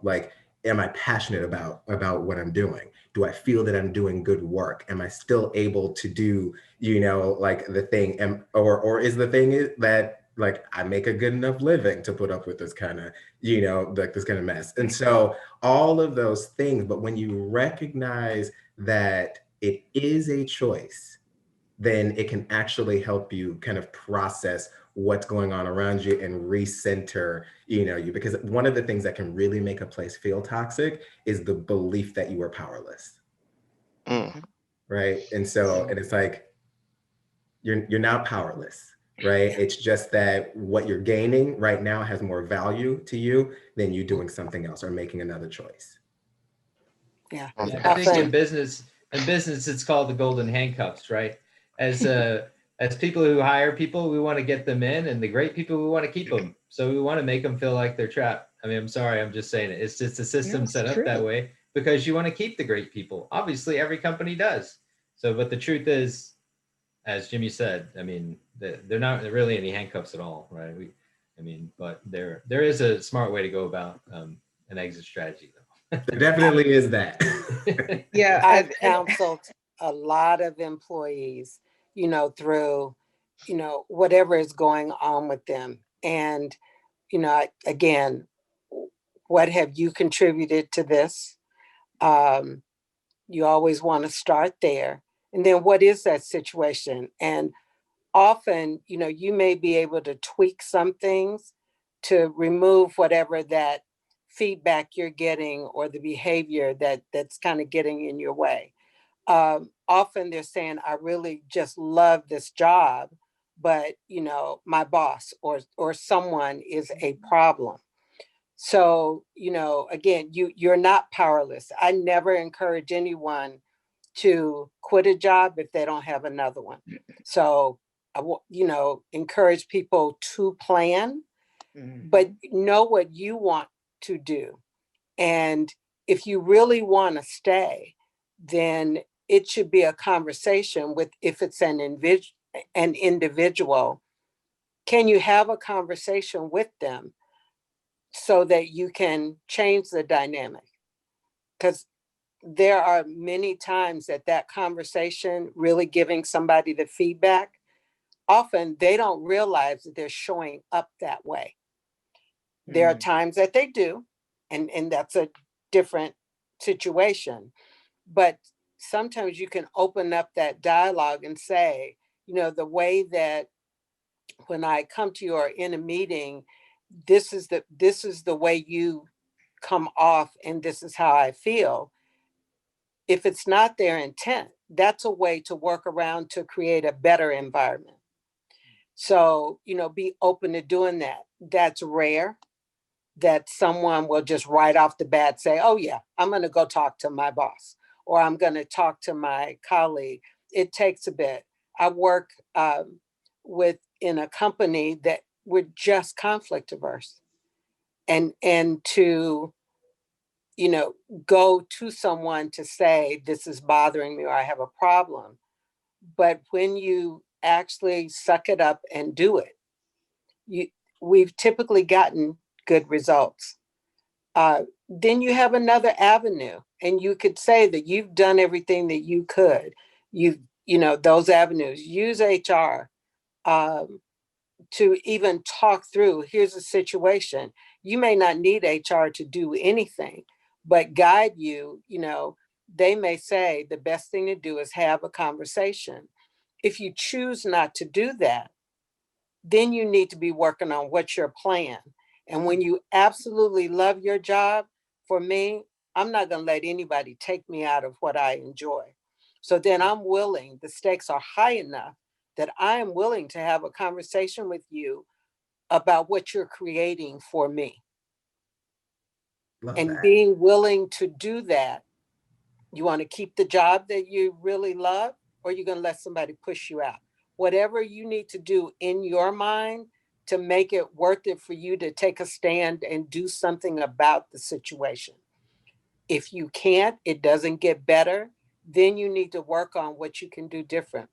like, am I passionate about what I'm doing? Do I feel that I'm doing good work? Am I still able to do, like the thing, or is the thing that like I make a good enough living to put up with this kind of, like this kind of mess? And so all of those things, but when you recognize that it is a choice, then it can actually help you kind of process what's going on around you and recenter, you, because one of the things that can really make a place feel toxic is the belief that you are powerless. Mm. Right. And so, and it's like, you're not powerless, right? It's just that what you're gaining right now has more value to you than you doing something else or making another choice. Yeah. I think in business, it's called the golden handcuffs, right? As people who hire people, we want to get them in, and the great people, we want to keep them. So we want to make them feel like they're trapped. I mean, I'm sorry, I'm just saying it. It's just a system set up that way because you want to keep the great people. Obviously, every company does. So, but the truth is, as Jimmy said, I mean, they're not really any handcuffs at all, right? But there is a smart way to go about an exit strategy, though. There definitely is that. Yeah, I've counseled a lot of employees through, whatever is going on with them. And, again, what have you contributed to this? You always want to start there. And then what is that situation? And often, you may be able to tweak some things to remove whatever that feedback you're getting or the behavior that's kind of getting in your way. Often they're saying, I really just love this job, but my boss or someone is a problem. So, again, you're not powerless. I never encourage anyone to quit a job if they don't have another one. So I will, encourage people to plan, but know what you want to do. And if you really want to stay, then it should be a conversation with, if it's an individual, can you have a conversation with them so that you can change the dynamic? Because there are many times that conversation, really giving somebody the feedback, often they don't realize that they're showing up that way. There are times that they do, and that's a different situation. But sometimes you can open up that dialogue and say, the way that when I come to you or in a meeting, this is the way you come off, and this is how I feel. If it's not their intent, that's a way to work around to create a better environment. So, be open to doing that. That's rare that someone will just right off the bat say, oh yeah, I'm going to go talk to my boss, or I'm going to talk to my colleague. It takes a bit. I work in a company that we're just conflict averse, and to go to someone to say, this is bothering me or I have a problem. But when you actually suck it up and do it, we've typically gotten good results. Then you have another avenue, and you could say that you've done everything that you could. Those avenues, use HR to even talk through, here's a situation. You may not need HR to do anything, but guide you. They may say the best thing to do is have a conversation. If you choose not to do that, then you need to be working on what's your plan. And when you absolutely love your job, for me, I'm not going to let anybody take me out of what I enjoy. So then I'm willing, the stakes are high enough that I am willing to have a conversation with you about what you're creating for me. Love and that. being willing to do that. You want to keep the job that you really love, or you're going to let somebody push you out? Whatever you need to do in your mind to make it worth it for you to take a stand and do something about the situation. If you can't, it doesn't get better, then you need to work on what you can do different.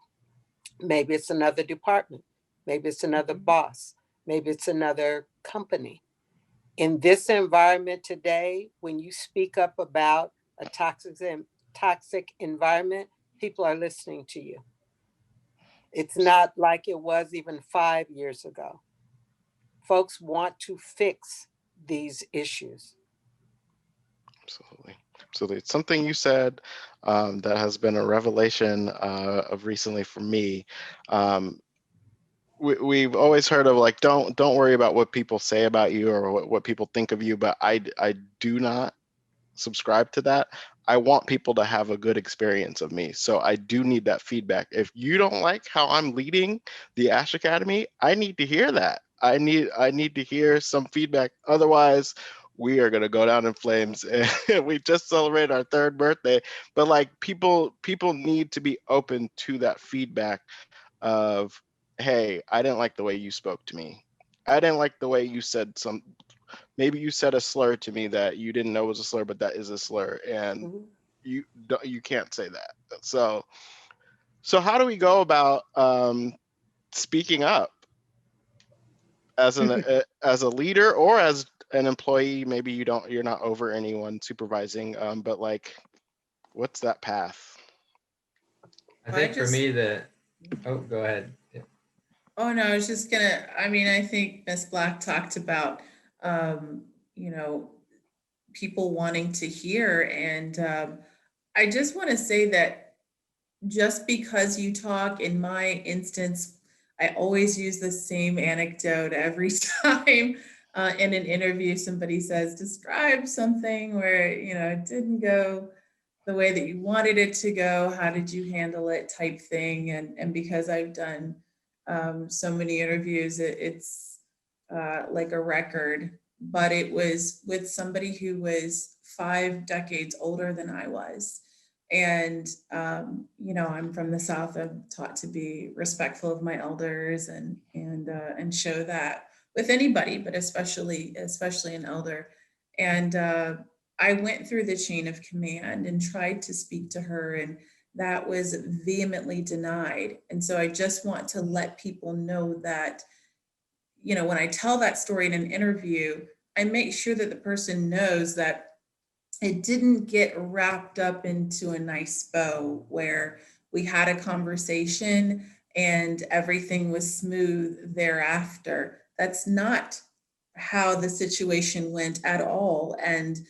Maybe it's another department. Maybe it's another boss. Maybe it's another company. In this environment today, when you speak up about a toxic environment, people are listening to you. It's not like it was even 5 years ago. Folks want to fix these issues. Absolutely. Absolutely. It's something you said that has been a revelation of recently for me. We've always heard of like, don't worry about what people say about you or what people think of you, but I do not subscribe to that. I want people to have a good experience of me. So I do need that feedback. If you don't like how I'm leading the Ashe Academy, I need to hear that. I need to hear some feedback. Otherwise, we are going to go down in flames. And we just celebrated our 3rd birthday, but like people need to be open to that feedback of, hey, I didn't like the way you spoke to me. I didn't like the way you said maybe you said a slur to me that you didn't know was a slur, but that is a slur, and you can't say that. So how do we go about speaking up as as a leader or as an employee? Maybe you're not over anyone supervising, but like, what's that path? I think for me, Oh, go ahead. Yeah. Oh no, I was just gonna, I mean, I think Miss Black talked about, you know, people wanting to hear. And I just want to say that just because you talk, in my instance, I always use the same anecdote every time in an interview. Somebody says, describe something where, it didn't go the way that you wanted it to go. How did you handle it, type thing. And because I've done so many interviews, it's like a record, but it was with somebody who was 5 decades older than I was. And, I'm from the South. I'm taught to be respectful of my elders and show that with anybody, but especially an elder. And I went through the chain of command and tried to speak to her, and that was vehemently denied. And so I just want to let people know that, when I tell that story in an interview, I make sure that the person knows that it didn't get wrapped up into a nice bow where we had a conversation and everything was smooth thereafter. That's not how the situation went at all. And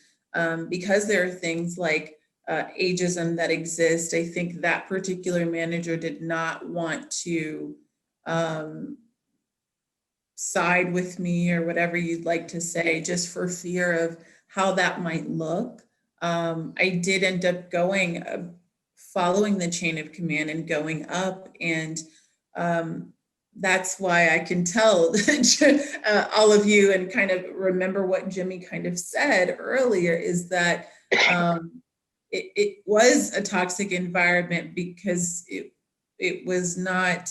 because there are things like ageism that exist, I think that particular manager did not want to side with me, or whatever you'd like to say, just for fear of how that might look. I did end up following the chain of command and going up. And that's why I can tell all of you and kind of remember what Jimmy kind of said earlier, is that it was a toxic environment because it was not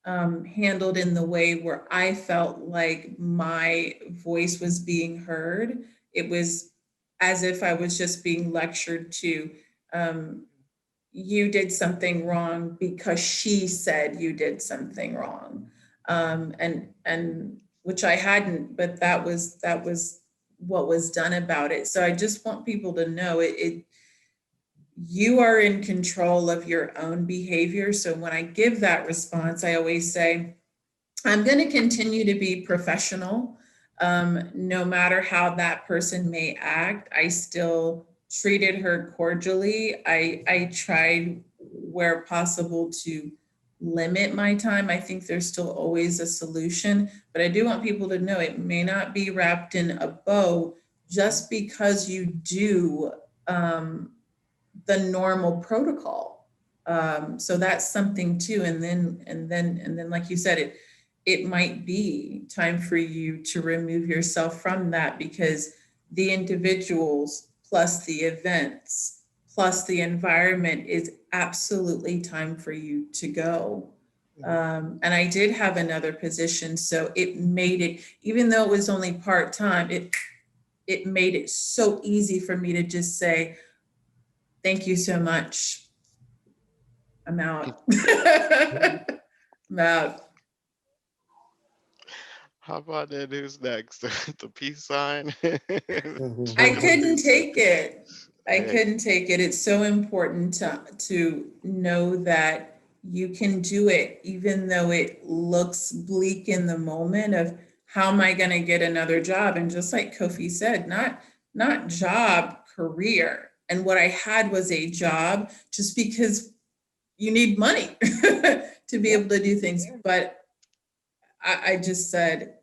handled in the way where I felt like my voice was being heard. It was as if I was just being lectured to, you did something wrong because she said you did something wrong. And which I hadn't, but that was what was done about it. So I just want people to know you are in control of your own behavior. So when I give that response, I always say, I'm going to continue to be professional. No matter how that person may act, I still treated her cordially. I tried where possible to limit my time. I think there's still always a solution, but I do want people to know it may not be wrapped in a bow just because you do the normal protocol. So that's something too. And then, like you said, it might be time for you to remove yourself from that, because the individuals plus the events plus the environment is absolutely time for you to go. And I did have another position, so it made it, even though it was only part-time, it made it so easy for me to just say, thank you so much. I'm out. I'm out. How about that? Who's next? The peace sign. I couldn't take it. I couldn't take it. It's so important to know that you can do it, even though it looks bleak in the moment of how am I going to get another job? And just like Kofi said, not job, career. And what I had was a job just because you need money to be able to do things. But I just said,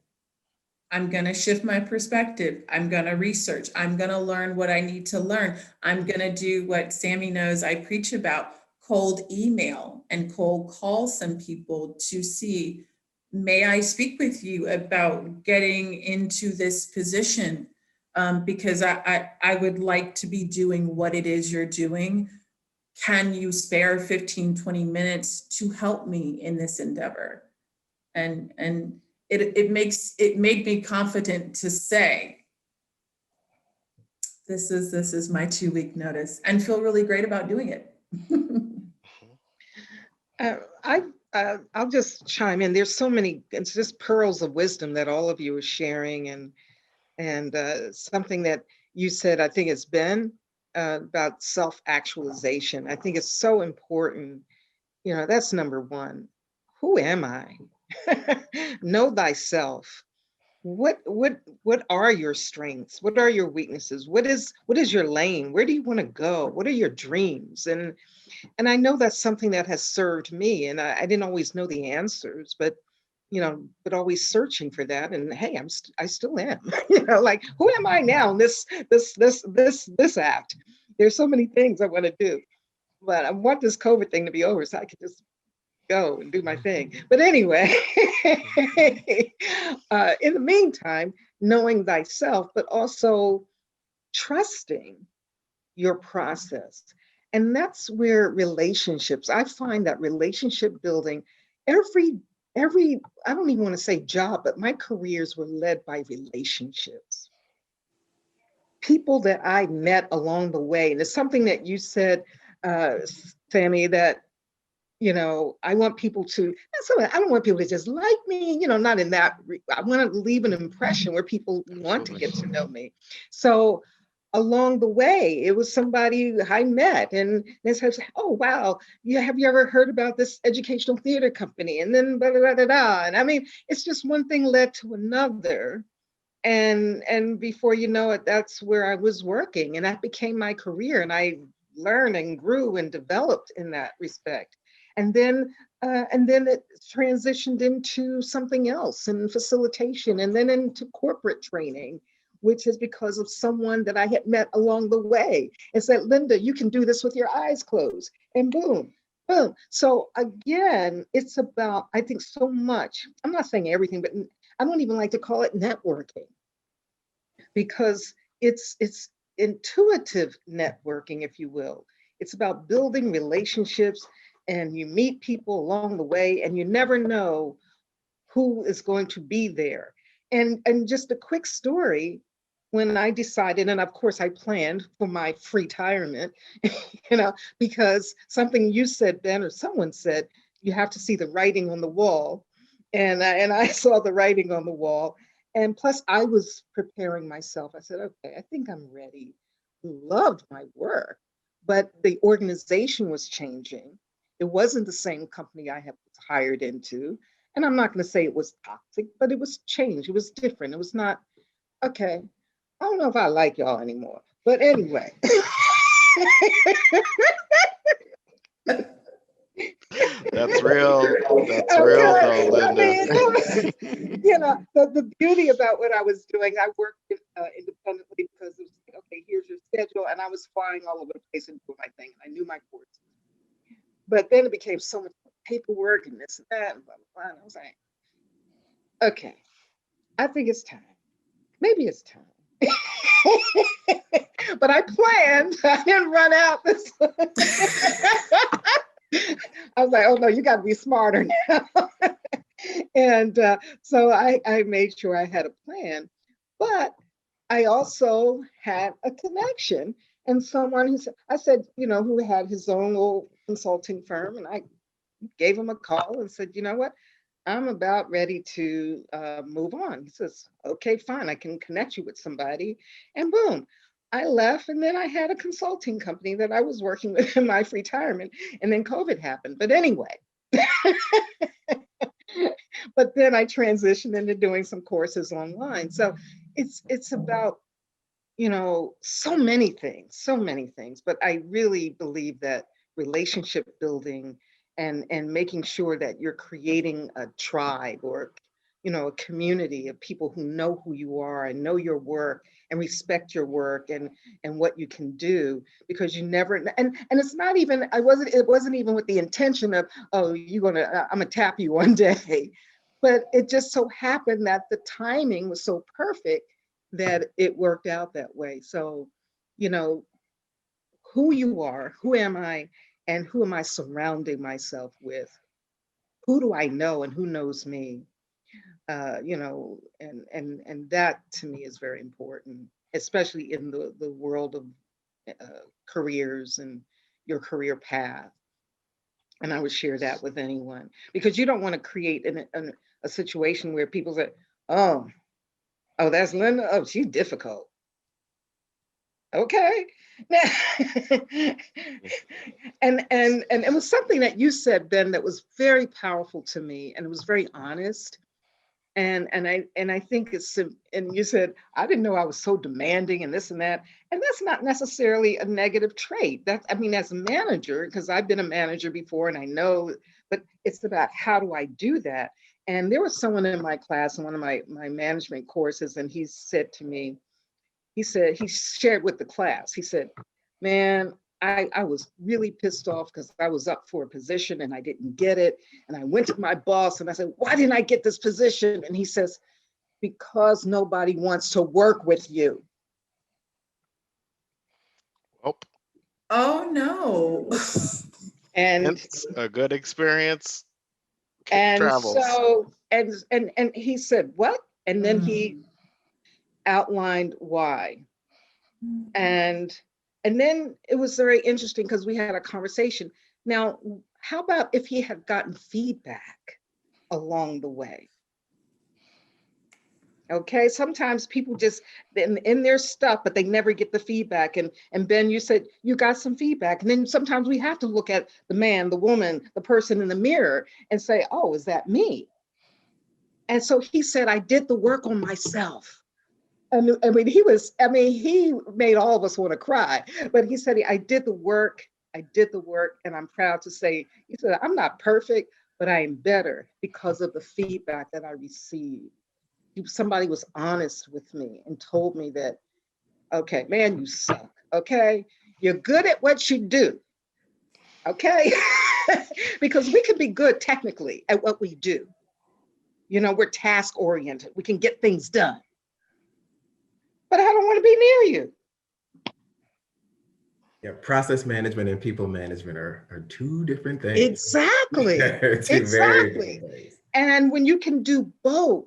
I'm going to shift my perspective. I'm going to research. I'm going to learn what I need to learn. I'm going to do what Sammy knows I preach about, cold email and cold call some people to see, may I speak with you about getting into this position? Because I would like to be doing what it is you're doing. Can you spare 15, 20 minutes to help me in this endeavor? And it made me confident to say, this is my 2-week notice, and feel really great about doing it. I'll just chime in. There's so many, it's just pearls of wisdom that all of you are sharing, and something that you said, I think it's Ben, about self-actualization. I think it's so important that's number one. Who am I? Know thyself. What are your strengths? What are your weaknesses? What is your lane? Where do you want to go? What are your dreams? And I know that's something that has served me. And I didn't always know the answers, but but always searching for that. And hey, I still am. Like, who am I now in this act? There's so many things I want to do, but I want this COVID thing to be over so I can just go and do my thing. But anyway, in the meantime, knowing thyself, but also trusting your process. And that's where relationships, I find that relationship building, every, I don't even want to say job, but my careers were led by relationships. People that I met along the way. And it's something that you said, Sammy, that I want people to, I don't want people to just like me, not in that, I want to leave an impression where people want to get to know me. So along the way, it was somebody I met and they said, oh, wow, have you ever heard about this educational theater company? And then blah, blah, blah, blah. And I mean, it's just one thing led to another. And before you know it, that's where I was working and that became my career. And I learned and grew and developed in that respect. And then it transitioned into something else in facilitation and then into corporate training, which is because of someone that I had met along the way and said, Linda, you can do this with your eyes closed, and boom, boom. So again, it's about, I think so much, I'm not saying everything, but I don't even like to call it networking because it's intuitive networking, if you will. It's about building relationships and you meet people along the way and you never know who is going to be there. And just a quick story, when I decided, and of course I planned for my retirement, because something you said, Ben, or someone said, you have to see the writing on the wall. And I saw the writing on the wall. And plus I was preparing myself. I said, okay, I think I'm ready. Loved my work, but the organization was changing. It wasn't the same company I had hired into. And I'm not going to say it was toxic, but it was changed. It was different. It was not, okay, I don't know if I like y'all anymore. But anyway. That's real. That's real though, Linda. The beauty about what I was doing, I worked independently because it was like, okay, here's your schedule. And I was flying all over the place and doing my thing. I knew my courses. But then it became so much paperwork and this and that and blah, blah, blah. And I was like, okay, I think it's time. Maybe it's time. But I planned. I didn't run out. I was like, oh no, you got to be smarter now. And so I made sure I had a plan. But I also had a connection and someone who said, who had his own little consulting firm. And I gave him a call and said, you know what? I'm about ready to move on. He says, okay, fine. I can connect you with somebody. And boom, I left. And then I had a consulting company that I was working with in my retirement. And then COVID happened. But anyway, but then I transitioned into doing some courses online. So it's about, so many things. But I really believe that relationship building and making sure that you're creating a tribe or a community of people who know who you are and know your work and respect your work and what you can do, because you never, and it's not even, it wasn't even with the intention of, oh, I'm gonna tap you one day, but it just so happened that the timing was so perfect that it worked out that way. So, who you are, who am I, and who am I surrounding myself with? Who do I know and who knows me? And that to me is very important, especially in the world of careers and your career path. And I would share that with anyone, because you don't want to create a situation where people say, oh, that's Linda. Oh, she's difficult. Okay. and it was something that you said, Ben, that was very powerful to me, and it was very honest. And I think it's, and you said, I didn't know I was so demanding and this and that. And that's not necessarily a negative trait. That's, I mean, as a manager, because I've been a manager before and I know, but it's about how do I do that? And there was someone in my class in one of my management courses, and he said to me, he said, he shared with the class, he said, man, I was really pissed off because I was up for a position and I didn't get it. And I went to my boss and I said, why didn't I get this position? And he says, because nobody wants to work with you. Oh, Oh no. And it's a good experience. and Travels. so and he said, what? And then he outlined why. And then it was very interesting because we had a conversation. Now, how about if he had gotten feedback along the way? Okay, sometimes people just in their stuff, but they never get the feedback. And Ben, you said you got some feedback. And then sometimes we have to look at the man, the woman, the person in the mirror and say, oh, is that me? And so he said, I did the work on myself. I mean, he made all of us want to cry, but he said, I did the work, and I'm proud to say, he said, I'm not perfect, but I am better because of the feedback that I received. Somebody was honest with me and told me that, okay, man, you suck, okay? You're good at what you do, okay? Because we can be good technically at what we do. You know, we're task oriented, we can get things done. But I don't want to be near you. Yeah, process management and people management are two different things. Exactly. Two very different things. And when you can do both,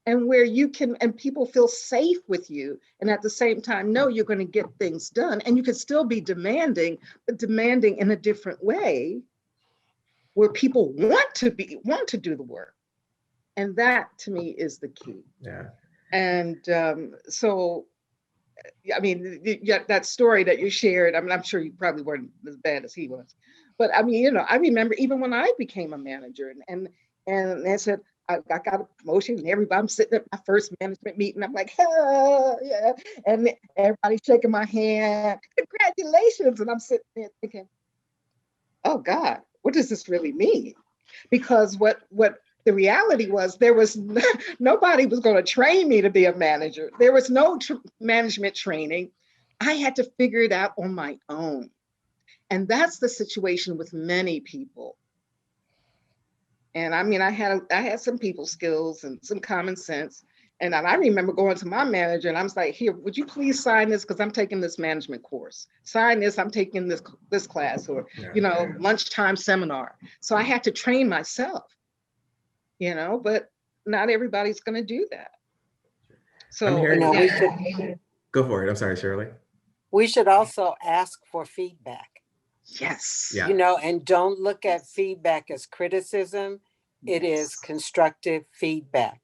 and where you can, and people feel safe with you, and at the same time know you're going to get things done, and you can still be demanding, but demanding in a different way, where people want to do the work. And that to me is the key. Yeah. And so, I mean, that story that you shared, I mean, I'm sure you probably weren't as bad as he was, but I mean, you know, I remember even when I became a manager and they said, I got a promotion and everybody, I'm sitting at my first management meeting, I'm like, oh, yeah, and everybody's shaking my hand, congratulations, and I'm sitting there thinking, oh God, what does this really mean? Because what the reality was, there was nobody was going to train me to be a manager. There was no management training. I had to figure it out on my own. And that's the situation with many people. And I mean, I had some people skills and some common sense. And I remember going to my manager and I was like, here, would you please sign this? Because I'm taking this management course. Sign this, I'm taking this class, or, you know, lunchtime seminar. So I had to train myself. You know, but not everybody's going to do that. So Go for it. I'm sorry, Shirley. We should also ask for feedback. Yes. Yeah. You know, and don't look at feedback as criticism. It is constructive feedback.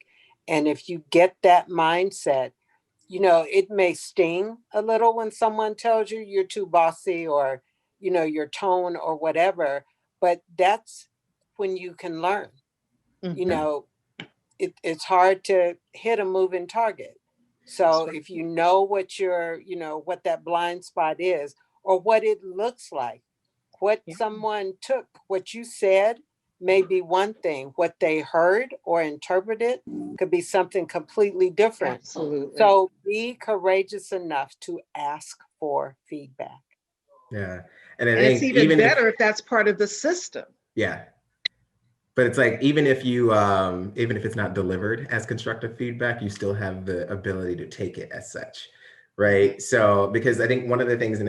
And if you get that mindset, you know, it may sting a little when someone tells you you're too bossy or, you know, your tone or whatever, but that's when you can learn. You know, it's hard to hit a moving target. So if you know what you know, what that blind spot is, or what it looks like, what someone took, what you said may be one thing, what they heard or interpreted could be something completely different. Absolutely. So be courageous enough to ask for feedback. Yeah. And I think it's even better if that's part of the system. Yeah. But it's like, even if it's not delivered as constructive feedback, you still have the ability to take it as such, right? So, because I think one of the things,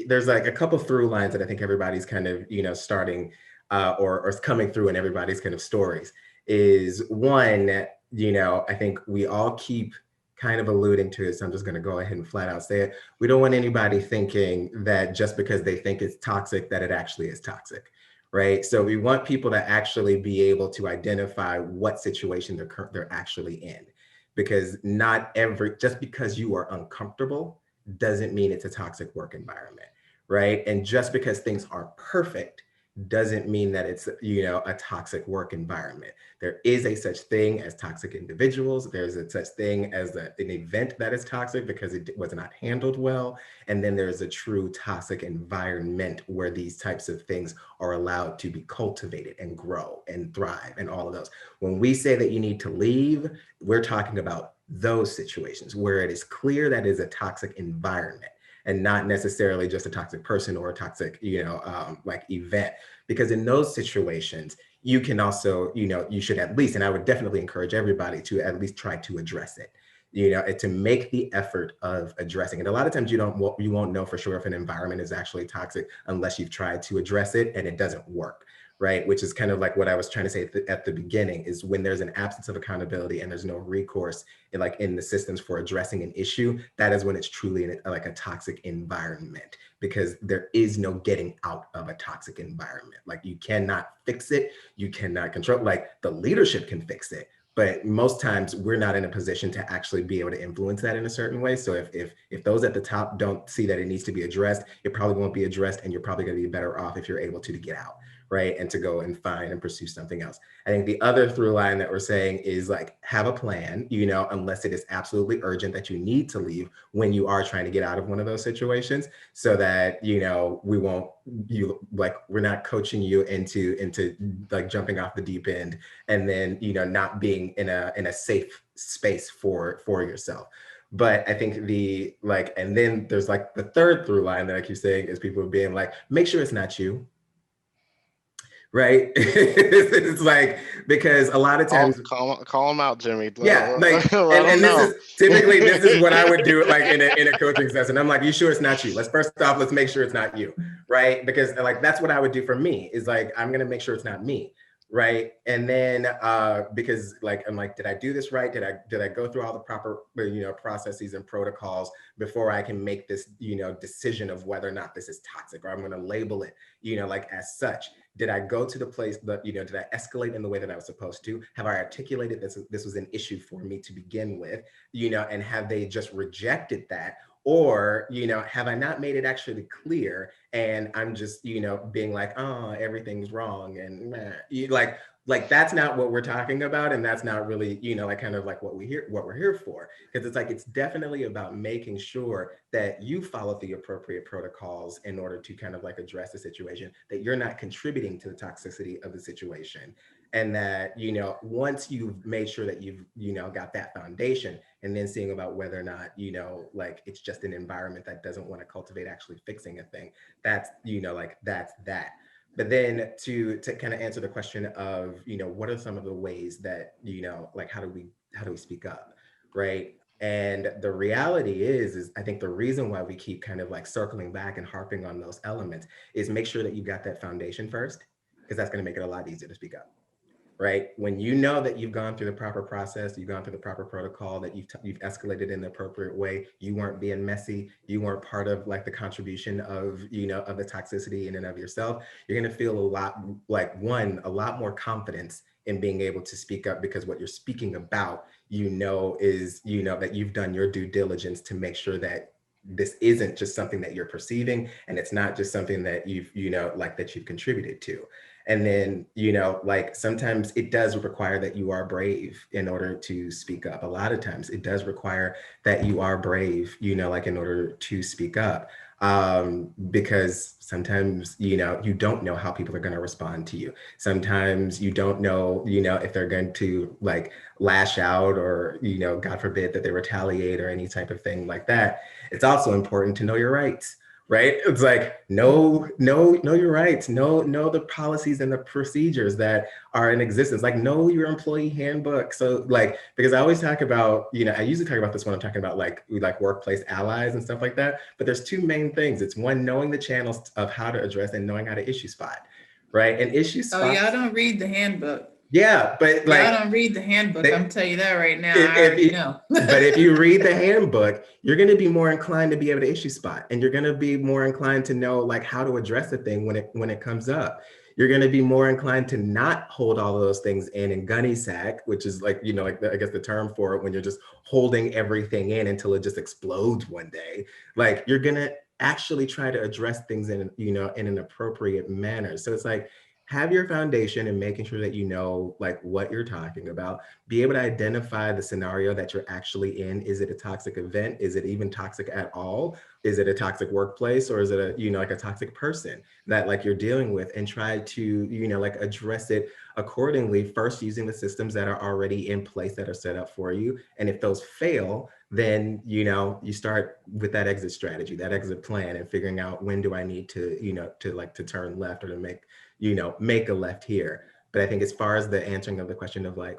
there's like a couple through lines that I think everybody's kind of, you know, starting or coming through in everybody's kind of stories is one, you know, I think we all keep kind of alluding to it. So I'm just going to go ahead and flat out say it. We don't want anybody thinking that just because they think it's toxic, that it actually is toxic. Right. So we want people to actually be able to identify what situation they're actually in, because just because you are uncomfortable doesn't mean it's a toxic work environment, right? And just because things are perfect doesn't mean that it's, you know, a toxic work environment. There is a such thing as toxic individuals. There's a such thing as an event that is toxic because it was not handled well. And then there's a true toxic environment where these types of things are allowed to be cultivated and grow and thrive and all of those. When we say that you need to leave, we're talking about those situations where it is clear that it is a toxic environment and not necessarily just a toxic person or a toxic, you know, like event. Because in those situations, you can also, you know, you should at least, and I would definitely encourage everybody to at least try to address it, you know, to make the effort of addressing it. A lot of times you won't know for sure if an environment is actually toxic unless you've tried to address it and it doesn't work. Right, which is kind of like what I was trying to say at the beginning, is when there's an absence of accountability and there's no recourse in the systems for addressing an issue, that is when it's truly like a toxic environment, because there is no getting out of a toxic environment. Like, you cannot fix it, you cannot control, like the leadership can fix it, but most times we're not in a position to actually be able to influence that in a certain way. So if those at the top don't see that it needs to be addressed, it probably won't be addressed, and you're probably going to be better off if you're able to get out, right? And to go and find and pursue something else. I think the other through line that we're saying is like, have a plan, you know, unless it is absolutely urgent that you need to leave when you are trying to get out of one of those situations, so that, you know, we're not coaching you into like jumping off the deep end and then, you know, not being in a safe space for yourself. But I think and then there's like the third through line that I keep saying is people being like, make sure it's not you. Right? It's like, because a lot of times call them out, Jimmy. Yeah, like, and this is typically, this is what I would do like in a coaching session. I'm like, you sure it's not you? Let's make sure it's not you, right? Because like, that's what I would do for me, is like, I'm gonna make sure it's not me, right? And then because like, I'm like, did I do this right? Did I go through all the proper, you know, processes and protocols before I can make this, you know, decision of whether or not this is toxic, or I'm gonna label it, you know, like as such? Did I go to the place that, you know, did I escalate in the way that I was supposed to? Have I articulated this was an issue for me to begin with, you know, and have they just rejected that? Or, you know, have I not made it actually clear, and I'm just, you know, being like, oh, everything's wrong, and like that's not what we're talking about, and that's not really, you know, like kind of like what we're here for. Because it's like, it's definitely about making sure that you follow the appropriate protocols in order to kind of like address the situation, that you're not contributing to the toxicity of the situation. And that, you know, once you've made sure that you've, you know, got that foundation, and then seeing about whether or not, you know, like it's just an environment that doesn't want to cultivate actually fixing a thing, that's, you know, like that's that. But then to kind of answer the question of, you know, what are some of the ways that, you know, like how do we speak up, right? And the reality is I think the reason why we keep kind of like circling back and harping on those elements is make sure that you got that foundation first, because that's going to make it a lot easier to speak up. Right? When you know that you've gone through the proper process, you've gone through the proper protocol, that you've escalated in the appropriate way, you weren't being messy, you weren't part of like the contribution of, you know, of the toxicity in and of yourself, you're going to feel a lot more confidence in being able to speak up, because what you're speaking about, you know, is, you know, that you've done your due diligence to make sure that this isn't just something that you're perceiving, and it's not just something that you've, you know, like that you've contributed to. And then, you know, like sometimes it does require that you are brave in order to speak up. A lot of times it does require that you are brave, you know, like in order to speak up. Because sometimes, you know, you don't know how people are going to respond to you. Sometimes you don't know, you know, if they're going to like lash out, or, you know, God forbid that they retaliate or any type of thing like that. It's also important to know your rights. Right? It's like, know your rights, know the policies and the procedures that are in existence, like know your employee handbook. So like, because I always talk about, you know, I usually talk about this when I'm talking about like workplace allies and stuff like that, but there's two main things. It's one, knowing the channels of how to address, and knowing how to issue spot, right? And issue spot. Oh, y'all don't read the handbook. Yeah, but like, I don't read the handbook. I'm telling you that right now. I already know. But if you read the handbook, you're going to be more inclined to be able to issue spot, and you're going to be more inclined to know like how to address the thing when it comes up. You're going to be more inclined to not hold all of those things in and gunny sack, which is like, I guess the term for it when you're just holding everything in until it just explodes one day. Like you're going to actually try to address things in, in an appropriate manner. So it's like, have your foundation and making sure that like what you're talking about, be able to identify the scenario that you're actually in. Is it a toxic event? Is it even toxic at all? Is it a toxic workplace, or is it a, like a toxic person that like you're dealing with, and try to, like address it accordingly, first using the systems that are already in place that are set up for you. And if those fail, then, you start with that exit strategy, that exit plan, and figuring out when do I need to, to turn left, or to make a left here. But I think as far as the answering of the question of like,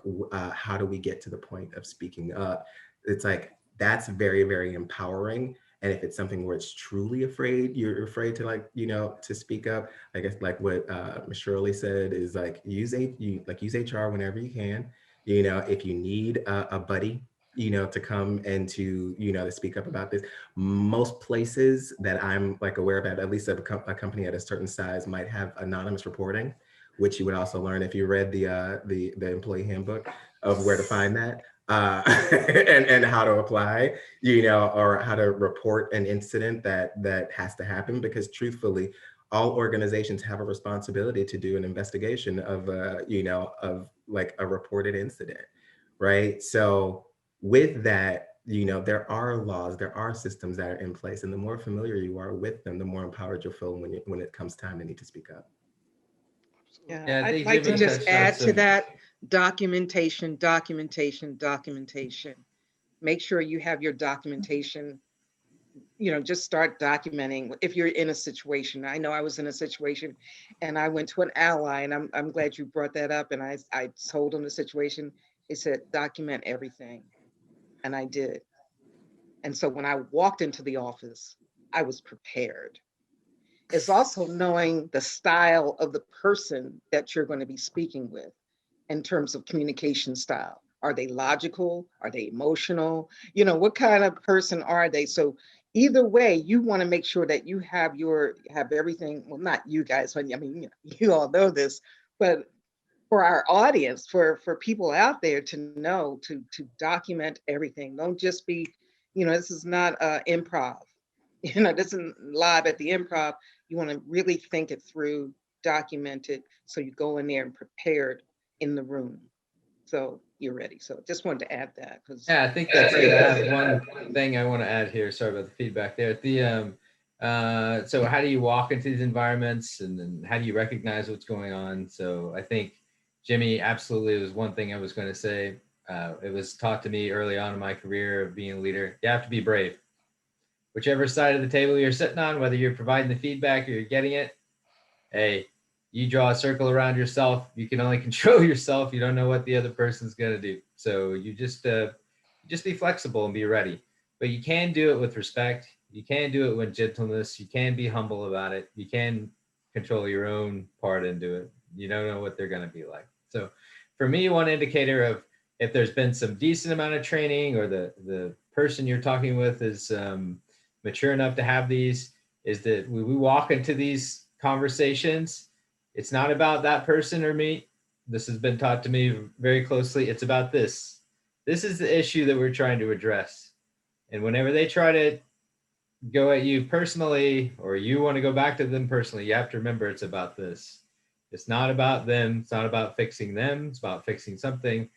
how do we get to the point of speaking up? It's like, that's very, very empowering. And if it's something where it's truly you're afraid to like, to speak up, I guess like what Ms. Shirley said is like, use HR whenever you can. If you need a buddy, to come and to, to speak up about this. Most places that I'm like aware of, at least a company at a certain size, might have anonymous reporting, which you would also learn if you read the employee handbook of where to find that. And how to apply, or how to report an incident that has to happen, because truthfully, all organizations have a responsibility to do an investigation of of like a reported incident, right? So with that, there are laws, there are systems that are in place, and the more familiar you are with them, the more empowered you'll feel when it comes time to need to speak up. Yeah, I'd like to just add to that: documentation. Make sure you have your documentation. Just start documenting if you're in a situation. I know I was in a situation and I went to an ally, and I'm glad you brought that up. And I told them the situation. They said, document everything. And I did. And so when I walked into the office, I was prepared. It's also knowing the style of the person that you're going to be speaking with in terms of communication style. Are they logical? Are they emotional? What kind of person are they? So either way, you want to make sure that you have everything. Well, not you guys, but I mean, you all know this, but for our audience, for people out there to know, to document everything. Don't just be, this is not improv. This isn't live at the improv. You want to really think it through, document it, so you go in there and prepared in the room, so you're ready. So just wanted to add that, because yeah, I think that's it. I have one thing I want to add here. Sorry about the feedback there. So how do you walk into these environments, and then how do you recognize what's going on? So I think Jimmy absolutely was one thing I was going to say. It was taught to me early on in my career of being a leader. You have to be brave. Whichever side of the table you're sitting on, whether you're providing the feedback or you're getting it, hey, you draw a circle around yourself. You can only control yourself. You don't know what the other person's going to do. So you just be flexible and be ready. But you can do it with respect. You can do it with gentleness. You can be humble about it. You can control your own part into it. You don't know what they're going to be like. So for me, one indicator of if there's been some decent amount of training, or the person you're talking with is mature enough to have these, is that we walk into these conversations, it's not about that person or me. This has been taught to me very closely. It's about this. This is the issue that we're trying to address. And whenever they try to go at you personally, or you want to go back to them personally, you have to remember it's about this. It's not about them. It's not about fixing them. It's about fixing something.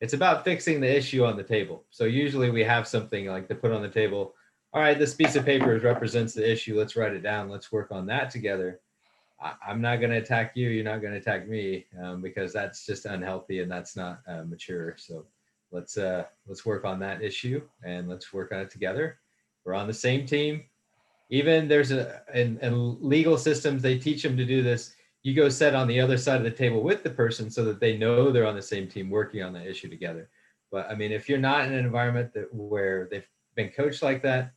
It's about fixing the issue on the table. So usually we have something like to put on the table. All right, this piece of paper represents the issue. Let's write it down. Let's work on that together. I'm not going to attack you. You're not going to attack me, because that's just unhealthy and that's not mature. So let's work on that issue and let's work on it together. We're on the same team. Even there's in legal systems, they teach them to do this. You go sit on the other side of the table with the person so that they know they're on the same team working on the issue together. But I mean, if you're not in an environment where they've been coached like that,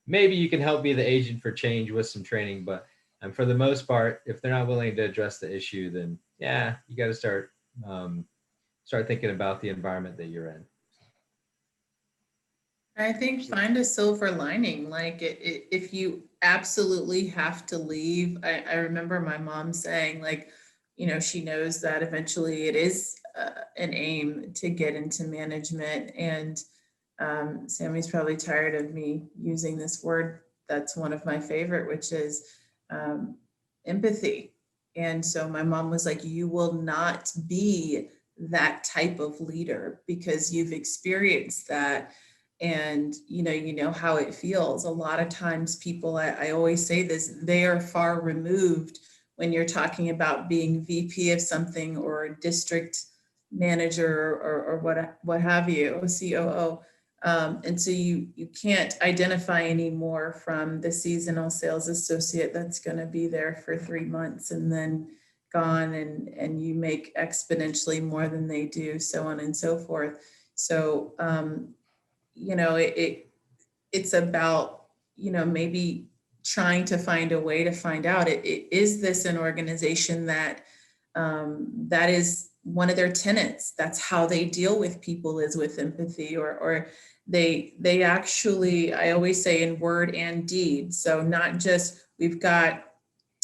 maybe you can help be the agent for change with some training. But for the most part, if they're not willing to address the issue, then yeah, you got to start thinking about the environment that you're in. I think find a silver lining. Like if you absolutely have to leave, I remember my mom saying, like, she knows that eventually it is an aim to get into management. And Sammy's probably tired of me using this word. That's one of my favorite, which is empathy. And so my mom was like, you will not be that type of leader because you've experienced that. And you know how it feels. A lot of times people, I always say this, they are far removed when you're talking about being VP of something or district manager or what have you, COO. And so you can't identify anymore from the seasonal sales associate that's going to be there for 3 months and then gone, and you make exponentially more than they do, so on and so forth. So it's about maybe trying to find a way to find out, is this an organization that that is one of their tenets? That's how they deal with people, is with empathy, or they actually, I always say, in word and deed. So not just, we've got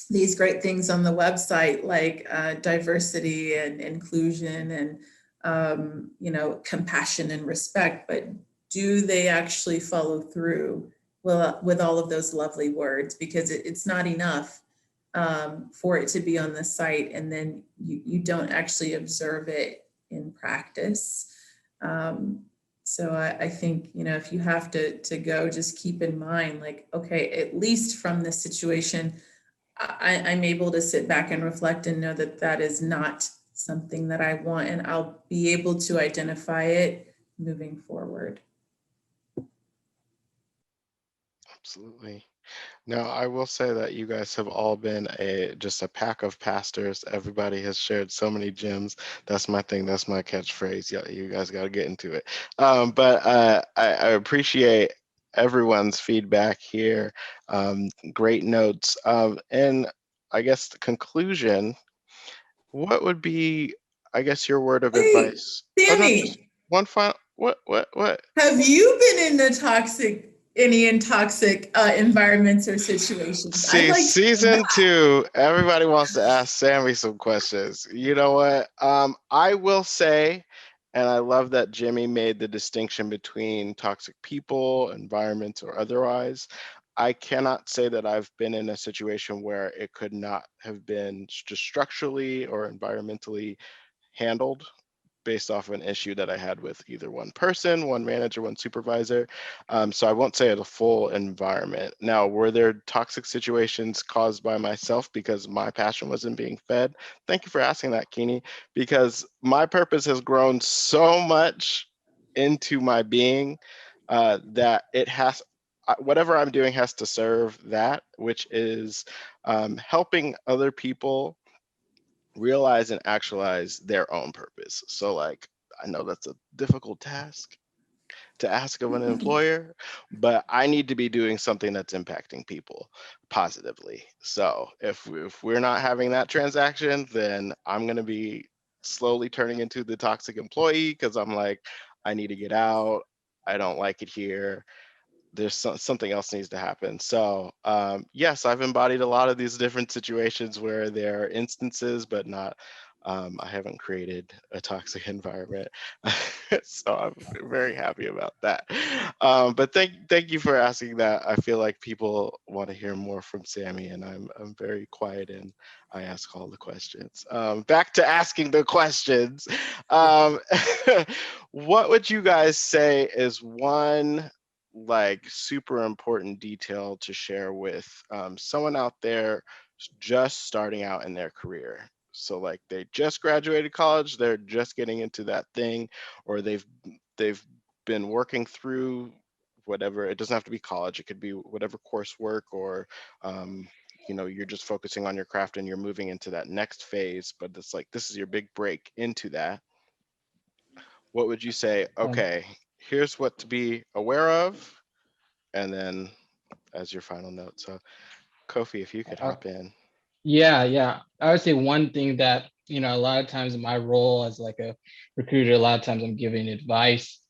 these great things on the website like diversity and inclusion and compassion and respect, but do they actually follow through with all of those lovely words? Because it's not enough for it to be on the site and then you don't actually observe it in practice. So I think, if you have to go, just keep in mind, like, okay, at least from this situation, I'm able to sit back and reflect and know that that is not something that I want, and I'll be able to identify it moving forward. Absolutely. No, I will say that you guys have all been just a pack of pastors. Everybody has shared so many gems. That's my thing. That's my catchphrase. Yeah, you guys got to get into it. But I appreciate everyone's feedback here. Great notes. And I guess the conclusion, what would be, I guess, your word of advice? Oh, no, just Sammy, one final, what? have you been in any toxic environments or situations? I'd See, like to know season that. 2, everybody wants to ask Sammy some questions. You know what? I will say, and I love that Jimmy made the distinction between toxic people, environments, or otherwise. I cannot say that I've been in a situation where it could not have been just structurally or environmentally handled based off of an issue that I had with either one person, one manager, one supervisor. So I won't say it's a full environment. Now, were there toxic situations caused by myself because my passion wasn't being fed? Thank you for asking that, Kini, because my purpose has grown so much into my being that it has, whatever I'm doing has to serve that, which is helping other people realize and actualize their own purpose. So like, I know that's a difficult task to ask of an employer, but I need to be doing something that's impacting people positively. So if we're not having that transaction, then I'm going to be slowly turning into the toxic employee because I'm like, I need to get out. I don't like it here. There's something else needs to happen. So yes, I've embodied a lot of these different situations where there are instances, but not, I haven't created a toxic environment. So I'm very happy about that. But thank you for asking that. I feel like people want to hear more from Sammy, and I'm very quiet and I ask all the questions. Back to asking the questions. What would you guys say is one like super important detail to share with someone out there just starting out in their career? So like they just graduated college, they're just getting into that thing, or they've been working through whatever. It doesn't have to be college, it could be whatever coursework, or you're just focusing on your craft and you're moving into that next phase, but it's like this is your big break into that. What would you say? Okay, here's what to be aware of, and then as your final note. So Kofi, if you could hop in. Yeah. I would say one thing that, a lot of times in my role as like a recruiter, a lot of times I'm giving advice,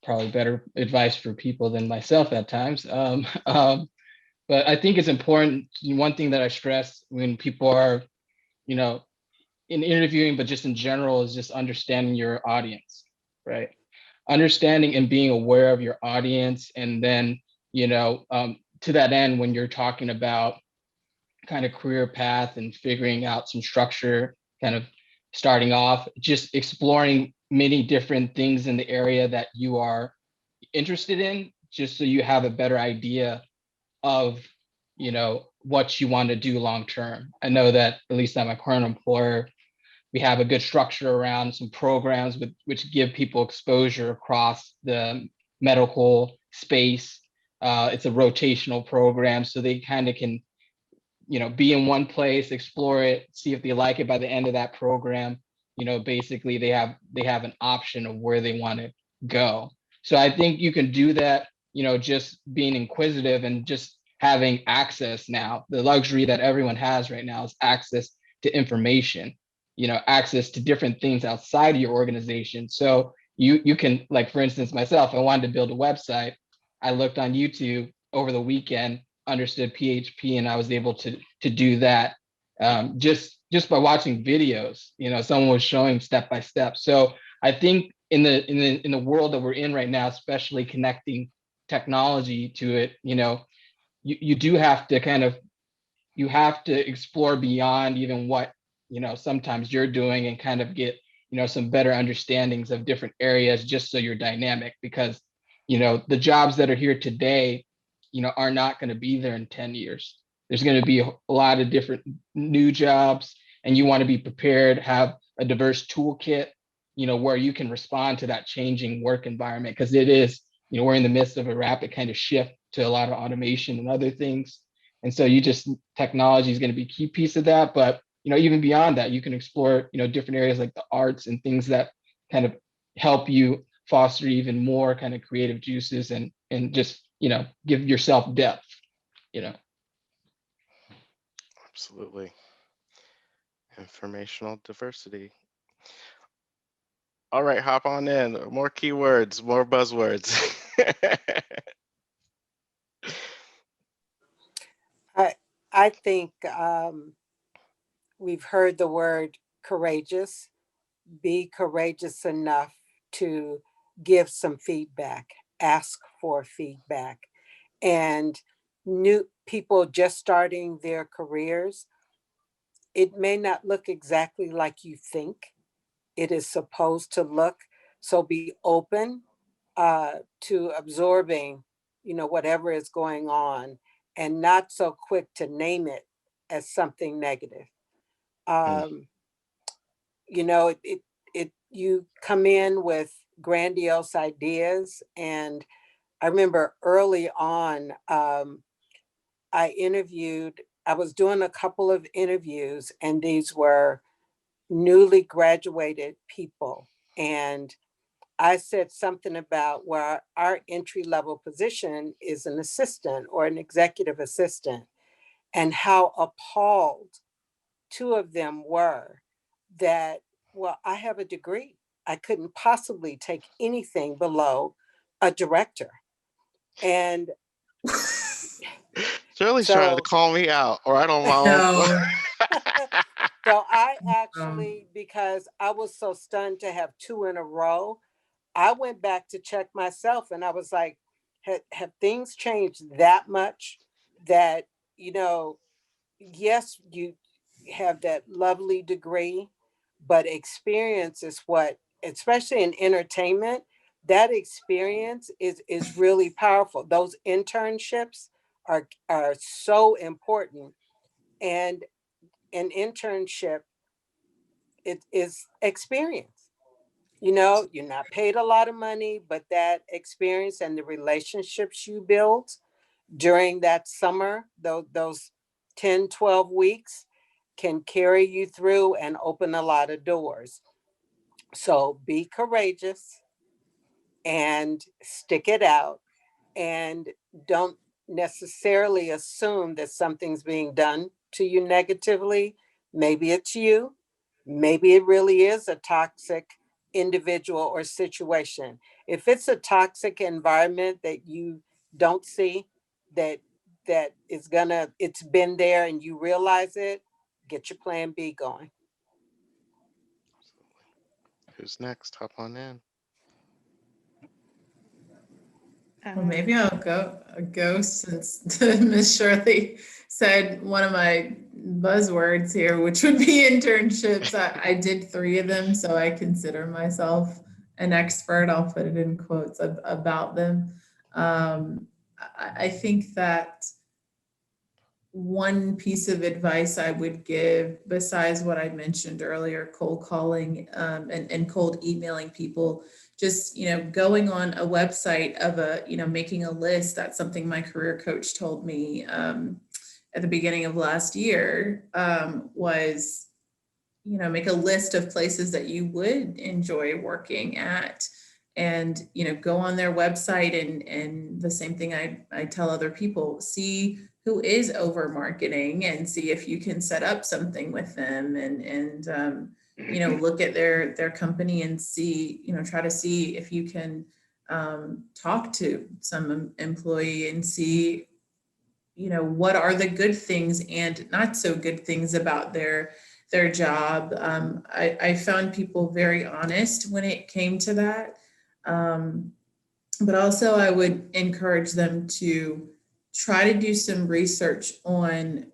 probably better advice for people than myself at times. But I think it's important. One thing that I stress when people are, in interviewing, but just in general, is just understanding your audience, right? Understanding and being aware of your audience. And then, to that end, when you're talking about kind of career path and figuring out some structure, kind of starting off, just exploring many different things in the area that you are interested in, just so you have a better idea of, what you want to do long term. I know that at least at my current employer, we have a good structure around some programs which give people exposure across the medical space. It's a rotational program, so they kind of can, be in one place, explore it, see if they like it. By the end of that program, basically they have an option of where they want to go. So I think you can do that, just being inquisitive and just having access now. The luxury that everyone has right now is access to information, access to different things outside of your organization. So you can, like, for instance, myself, I wanted to build a website. I looked on YouTube over the weekend, understood PHP, and I was able to do that, just by watching videos. Someone was showing step by step. So I think in the world that we're in right now, especially connecting technology to it, you do have to you have to explore beyond even what sometimes you're doing, and kind of get some better understandings of different areas, just so you're dynamic. Because the jobs that are here today are not going to be there in 10 years. There's going to be a lot of different new jobs, and you want to be prepared, have a diverse toolkit, where you can respond to that changing work environment. Because it is, we're in the midst of a rapid kind of shift to a lot of automation and other things. And so technology is going to be a key piece of that. But, even beyond that, you can explore, different areas like the arts and things that kind of help you foster even more kind of creative juices, and just, give yourself depth, Absolutely. Informational diversity. All right, hop on in. More keywords, more buzzwords. I think we've heard the word courageous. Be courageous enough to give some feedback, ask for feedback. And new people just starting their careers, it may not look exactly like you think it is supposed to look. So be open to absorbing, whatever is going on, and not so quick to name it as something negative. Um, you come in with grandiose ideas. And I remember early on, I was doing a couple of interviews, and these were newly graduated people. And I said something about where our entry level position is an assistant or an executive assistant, and how appalled two of them were that, well, I have a degree. I couldn't possibly take anything below a director. And Shirley's trying to call me out, or I don't know. So I actually, because I was so stunned to have two in a row, I went back to check myself, and I was like, have things changed that much that, yes, you have that lovely degree, but experience is what, especially in entertainment, that experience is really powerful. Those internships are so important. And an internship, it is experience. You're not paid a lot of money, but that experience and the relationships you build during that summer, those 10, 12 weeks, can carry you through and open a lot of doors. So be courageous and stick it out, and don't necessarily assume that something's being done to you negatively. Maybe it's you. Maybe it really is a toxic individual or situation. If it's a toxic environment that you don't see, that it's been there and you realize it, get your plan B going. who's next? Hop on in. Well, maybe I'll go since Miss Shirley said one of my buzzwords here, which would be internships. I did 3 of them, so I consider myself an expert. I'll put it in quotes about them. I think that one piece of advice I would give, besides what I mentioned earlier, cold calling and cold emailing people, just, going on a website of making a list. That's something my career coach told me at the beginning of last year, was, make a list of places that you would enjoy working at, and, go on their website, and the same thing I tell other people, see who is over marketing and see if you can set up something with them, and look at their company and see, try to see if you can talk to some employee and see, what are the good things and not so good things about their job. I found people very honest when it came to that. But also I would encourage them to try to do some research on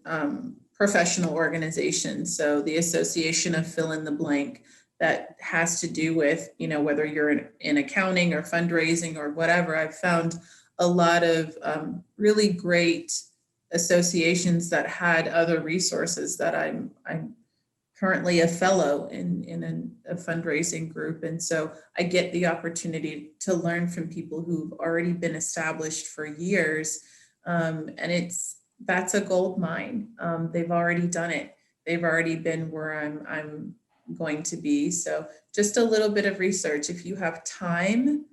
professional organizations. So the Association of Fill in the Blank, that has to do with, whether you're in accounting or fundraising or whatever. I've found a lot of really great associations that had other resources that I'm currently a fellow in a fundraising group. And so I get the opportunity to learn from people who've already been established for years. And that's a gold mine. They've already done it. They've already been where I'm going to be. So just a little bit of research. If you have time,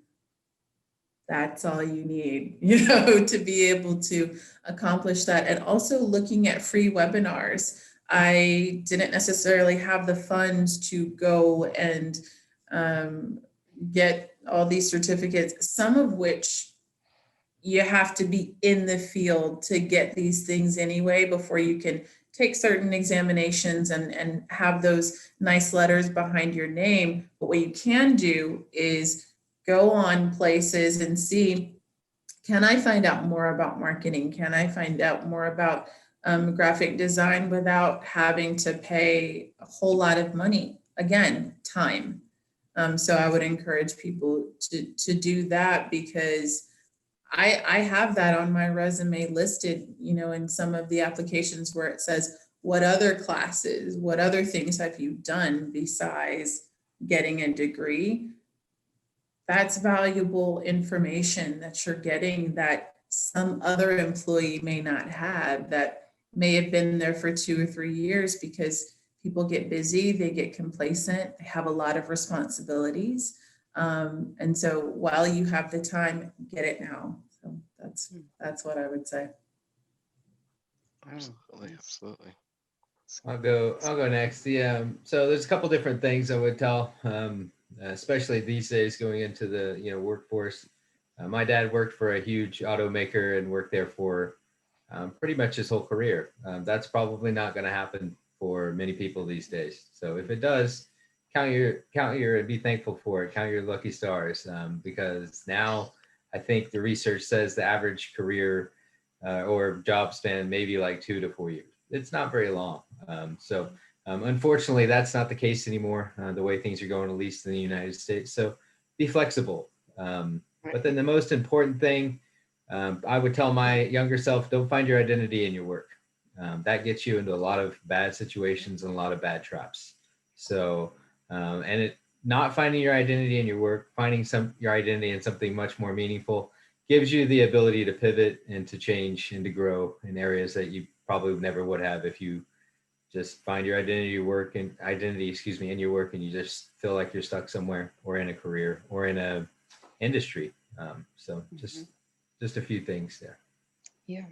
that's all you need, to be able to accomplish that. And also looking at free webinars. I didn't necessarily have the funds to go and get all these certificates, some of which you have to be in the field to get these things anyway before you can take certain examinations and have those nice letters behind your name. But what you can do is go on places and see, can I find out more about marketing? Can I find out more about graphic design without having to pay a whole lot of money? Again, time. So I would encourage people to do that, because I have that on my resume listed, in some of the applications where it says, what other classes, what other things have you done besides getting a degree? That's valuable information that you're getting that some other employee may not have, that may have been there for 2 or 3 years, because people get busy, they get complacent, they have a lot of responsibilities. And so while you have the time, get it now. So that's what I would say. Absolutely. I'll go next. Yeah. So there's a couple different things I would tell, especially these days going into the workforce. My dad worked for a huge automaker and worked there for pretty much his whole career. That's probably not going to happen for many people these days. So if it does, count your and be thankful for it. Count your lucky stars, because now I think the research says the average career or job span maybe like 2 to 4 years. It's not very long. So unfortunately, that's not the case anymore, the way things are going, at least in the United States. So be flexible. But then the most important thing, I would tell my younger self, don't find your identity in your work. That gets you into a lot of bad situations and a lot of bad traps. So, not finding your identity in your work, finding your identity in something much more meaningful gives you the ability to pivot and to change and to grow in areas that you probably never would have if you just find your identity in your work and you just feel like you're stuck somewhere or in a career or in a industry. So just a few things there. Yeah.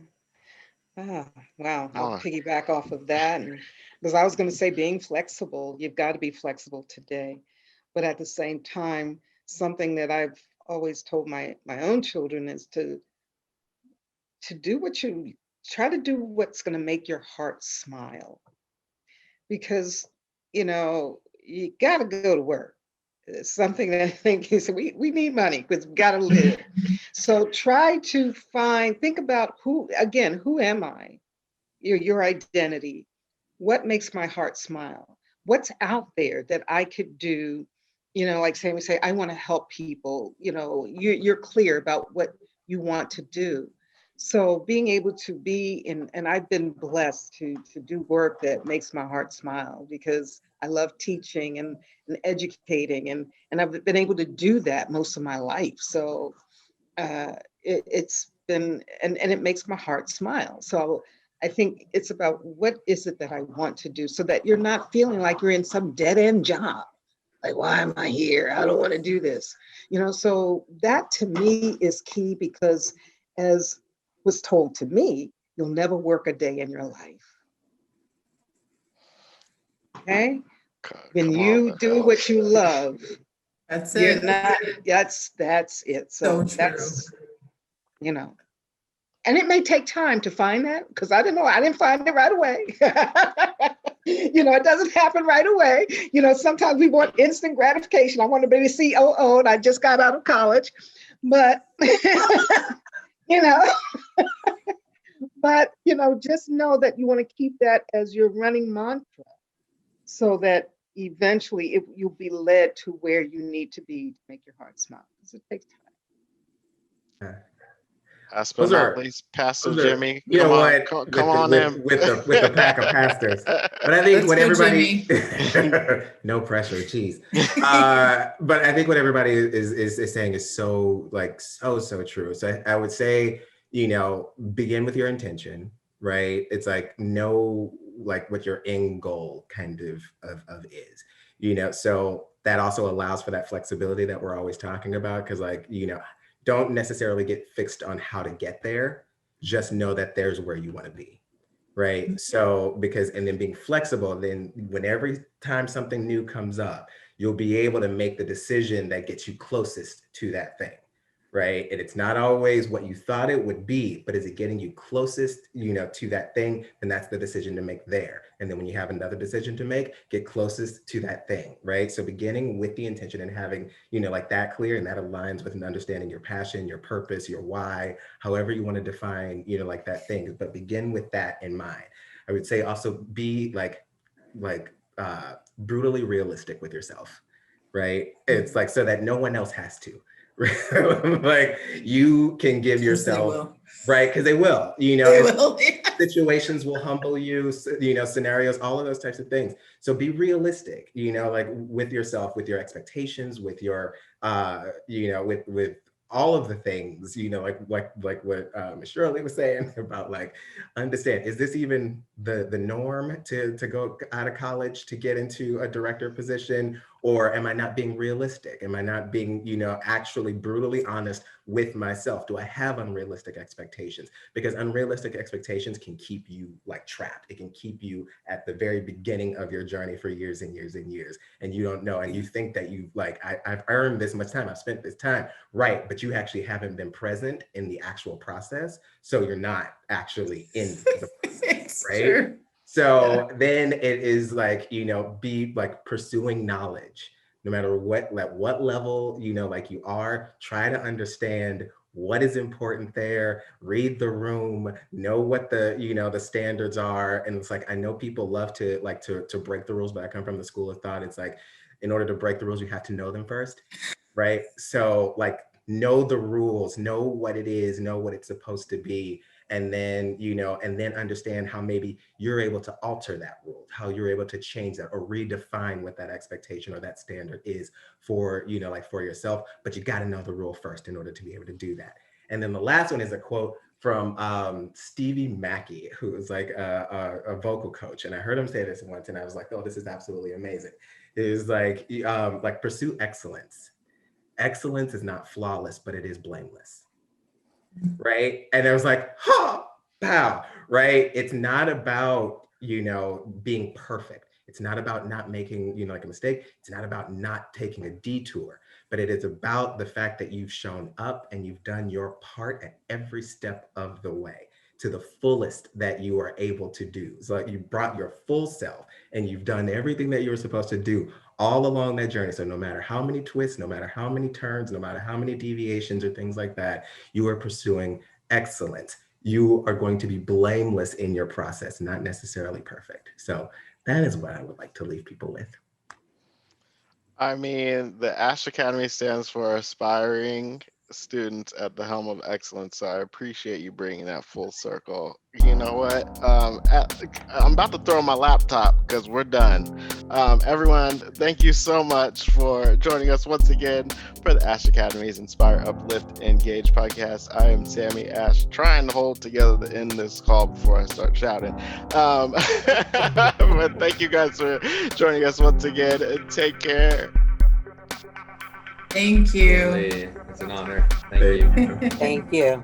Wow. I'll piggyback off of that. And because I was going to say, being flexible, you've got to be flexible today. But at the same time, something that I've always told my own children is to do try to do what's going to make your heart smile. Because, you got to go to work. something that I think is we need money because we got to live. So try to think about who am I? Your identity. What makes my heart smile? What's out there that I could do? Like Sammy say, I want to help people. You're clear about what you want to do. So being able to be in, and I've been blessed to do work that makes my heart smile because I love teaching and educating, and I've been able to do that most of my life. So it's been, and it makes my heart smile. So I think it's about what is it that I want to do so that you're not feeling like you're in some dead end job. Like, why am I here? I don't want to do this. So that to me is key because as was told to me, you'll never work a day in your life. Okay? When you do what you love, That's you're it. not, that's it. So true. That's, and it may take time to find that because I didn't find it right away. It doesn't happen right away. Sometimes we want instant gratification. I want to be a COO and I just got out of college, but, but, just know that you want to keep that as your running mantra so that eventually you'll be led to where you need to be to make your heart smile because it takes time. Last but not least, Pastor Jimmy. You know what? Come on in. With the pack of pastors. But I think what everybody, no pressure, geez. But I think what everybody is saying is so true. So I would say, begin with your intention, right? It's like know like what your end goal kind of is, so that also allows for that flexibility that we're always talking about. Cause don't necessarily get fixed on how to get there. Just know that there's where you want to be, right? Mm-hmm. So and then being flexible, then when every time something new comes up, you'll be able to make the decision that gets you closest to that thing, right? And it's not always what you thought it would be, but is it getting you closest, to that thing? And that's the decision to make there. And then when you have another decision to make, get closest to that thing, right? So beginning with the intention and having, like that clear, and that aligns with an understanding your passion, your purpose, your why, however you want to define, like that thing, but begin with that in mind. I would say also be brutally realistic with yourself, right? It's like, so that no one else has to. Like you can give yourself, right? Because they will, situations will humble you, scenarios, all of those types of things. So be realistic, like with yourself, with your expectations, with your, with all of the things, like what Shirley was saying about understand, is this even the norm to go out of college to get into a director position? Or am I not being realistic? Am I not being, actually brutally honest with myself? Do I have unrealistic expectations? Because unrealistic expectations can keep you trapped. It can keep you at the very beginning of your journey for years and years and years. And you don't know, and you think that I've earned this much time, I've spent this time, right? But you actually haven't been present in the actual process. So you're not actually in the process, right? True. So then it is be pursuing knowledge, no matter what level, you are, try to understand what is important there, read the room, know what the, the standards are. And it's I know people love to to break the rules, but I come from the school of thought. It's in order to break the rules, you have to know them first, right? So know the rules, know what it is, know what it's supposed to be. And then, and then understand how maybe you're able to alter that rule, how you're able to change that or redefine what that expectation or that standard is for, for yourself. But you got to know the rule first in order to be able to do that. And then the last one is a quote from Stevie Mackey, who is a vocal coach. And I heard him say this once and I was like, oh, this is absolutely amazing. It is pursue excellence. Excellence is not flawless, but it is blameless. Right. And I was pow, right? It's not about, being perfect. It's not about not making, a mistake. It's not about not taking a detour, but it is about the fact that you've shown up and you've done your part at every step of the way. to the fullest that you are able to do. So you brought your full self and you've done everything that you were supposed to do all along that journey. So no matter how many twists, no matter how many turns, no matter how many deviations or things like that, you are pursuing excellence. You are going to be blameless in your process, not necessarily perfect. So that is what I would like to leave people with. I mean, the Ashe Academy stands for Aspiring Students at the Helm of Excellence. So I appreciate you bringing that full circle. You know what? I'm about to throw my laptop because we're done. Everyone, thank you so much for joining us once again for the Ashe Academy's Inspire, Uplift, Engage podcast. I am Sammy Ashe, trying to hold together to end this call before I start shouting. But thank you guys for joining us once again, and take care. Thank you. It's an honor. Thank you. Thank you.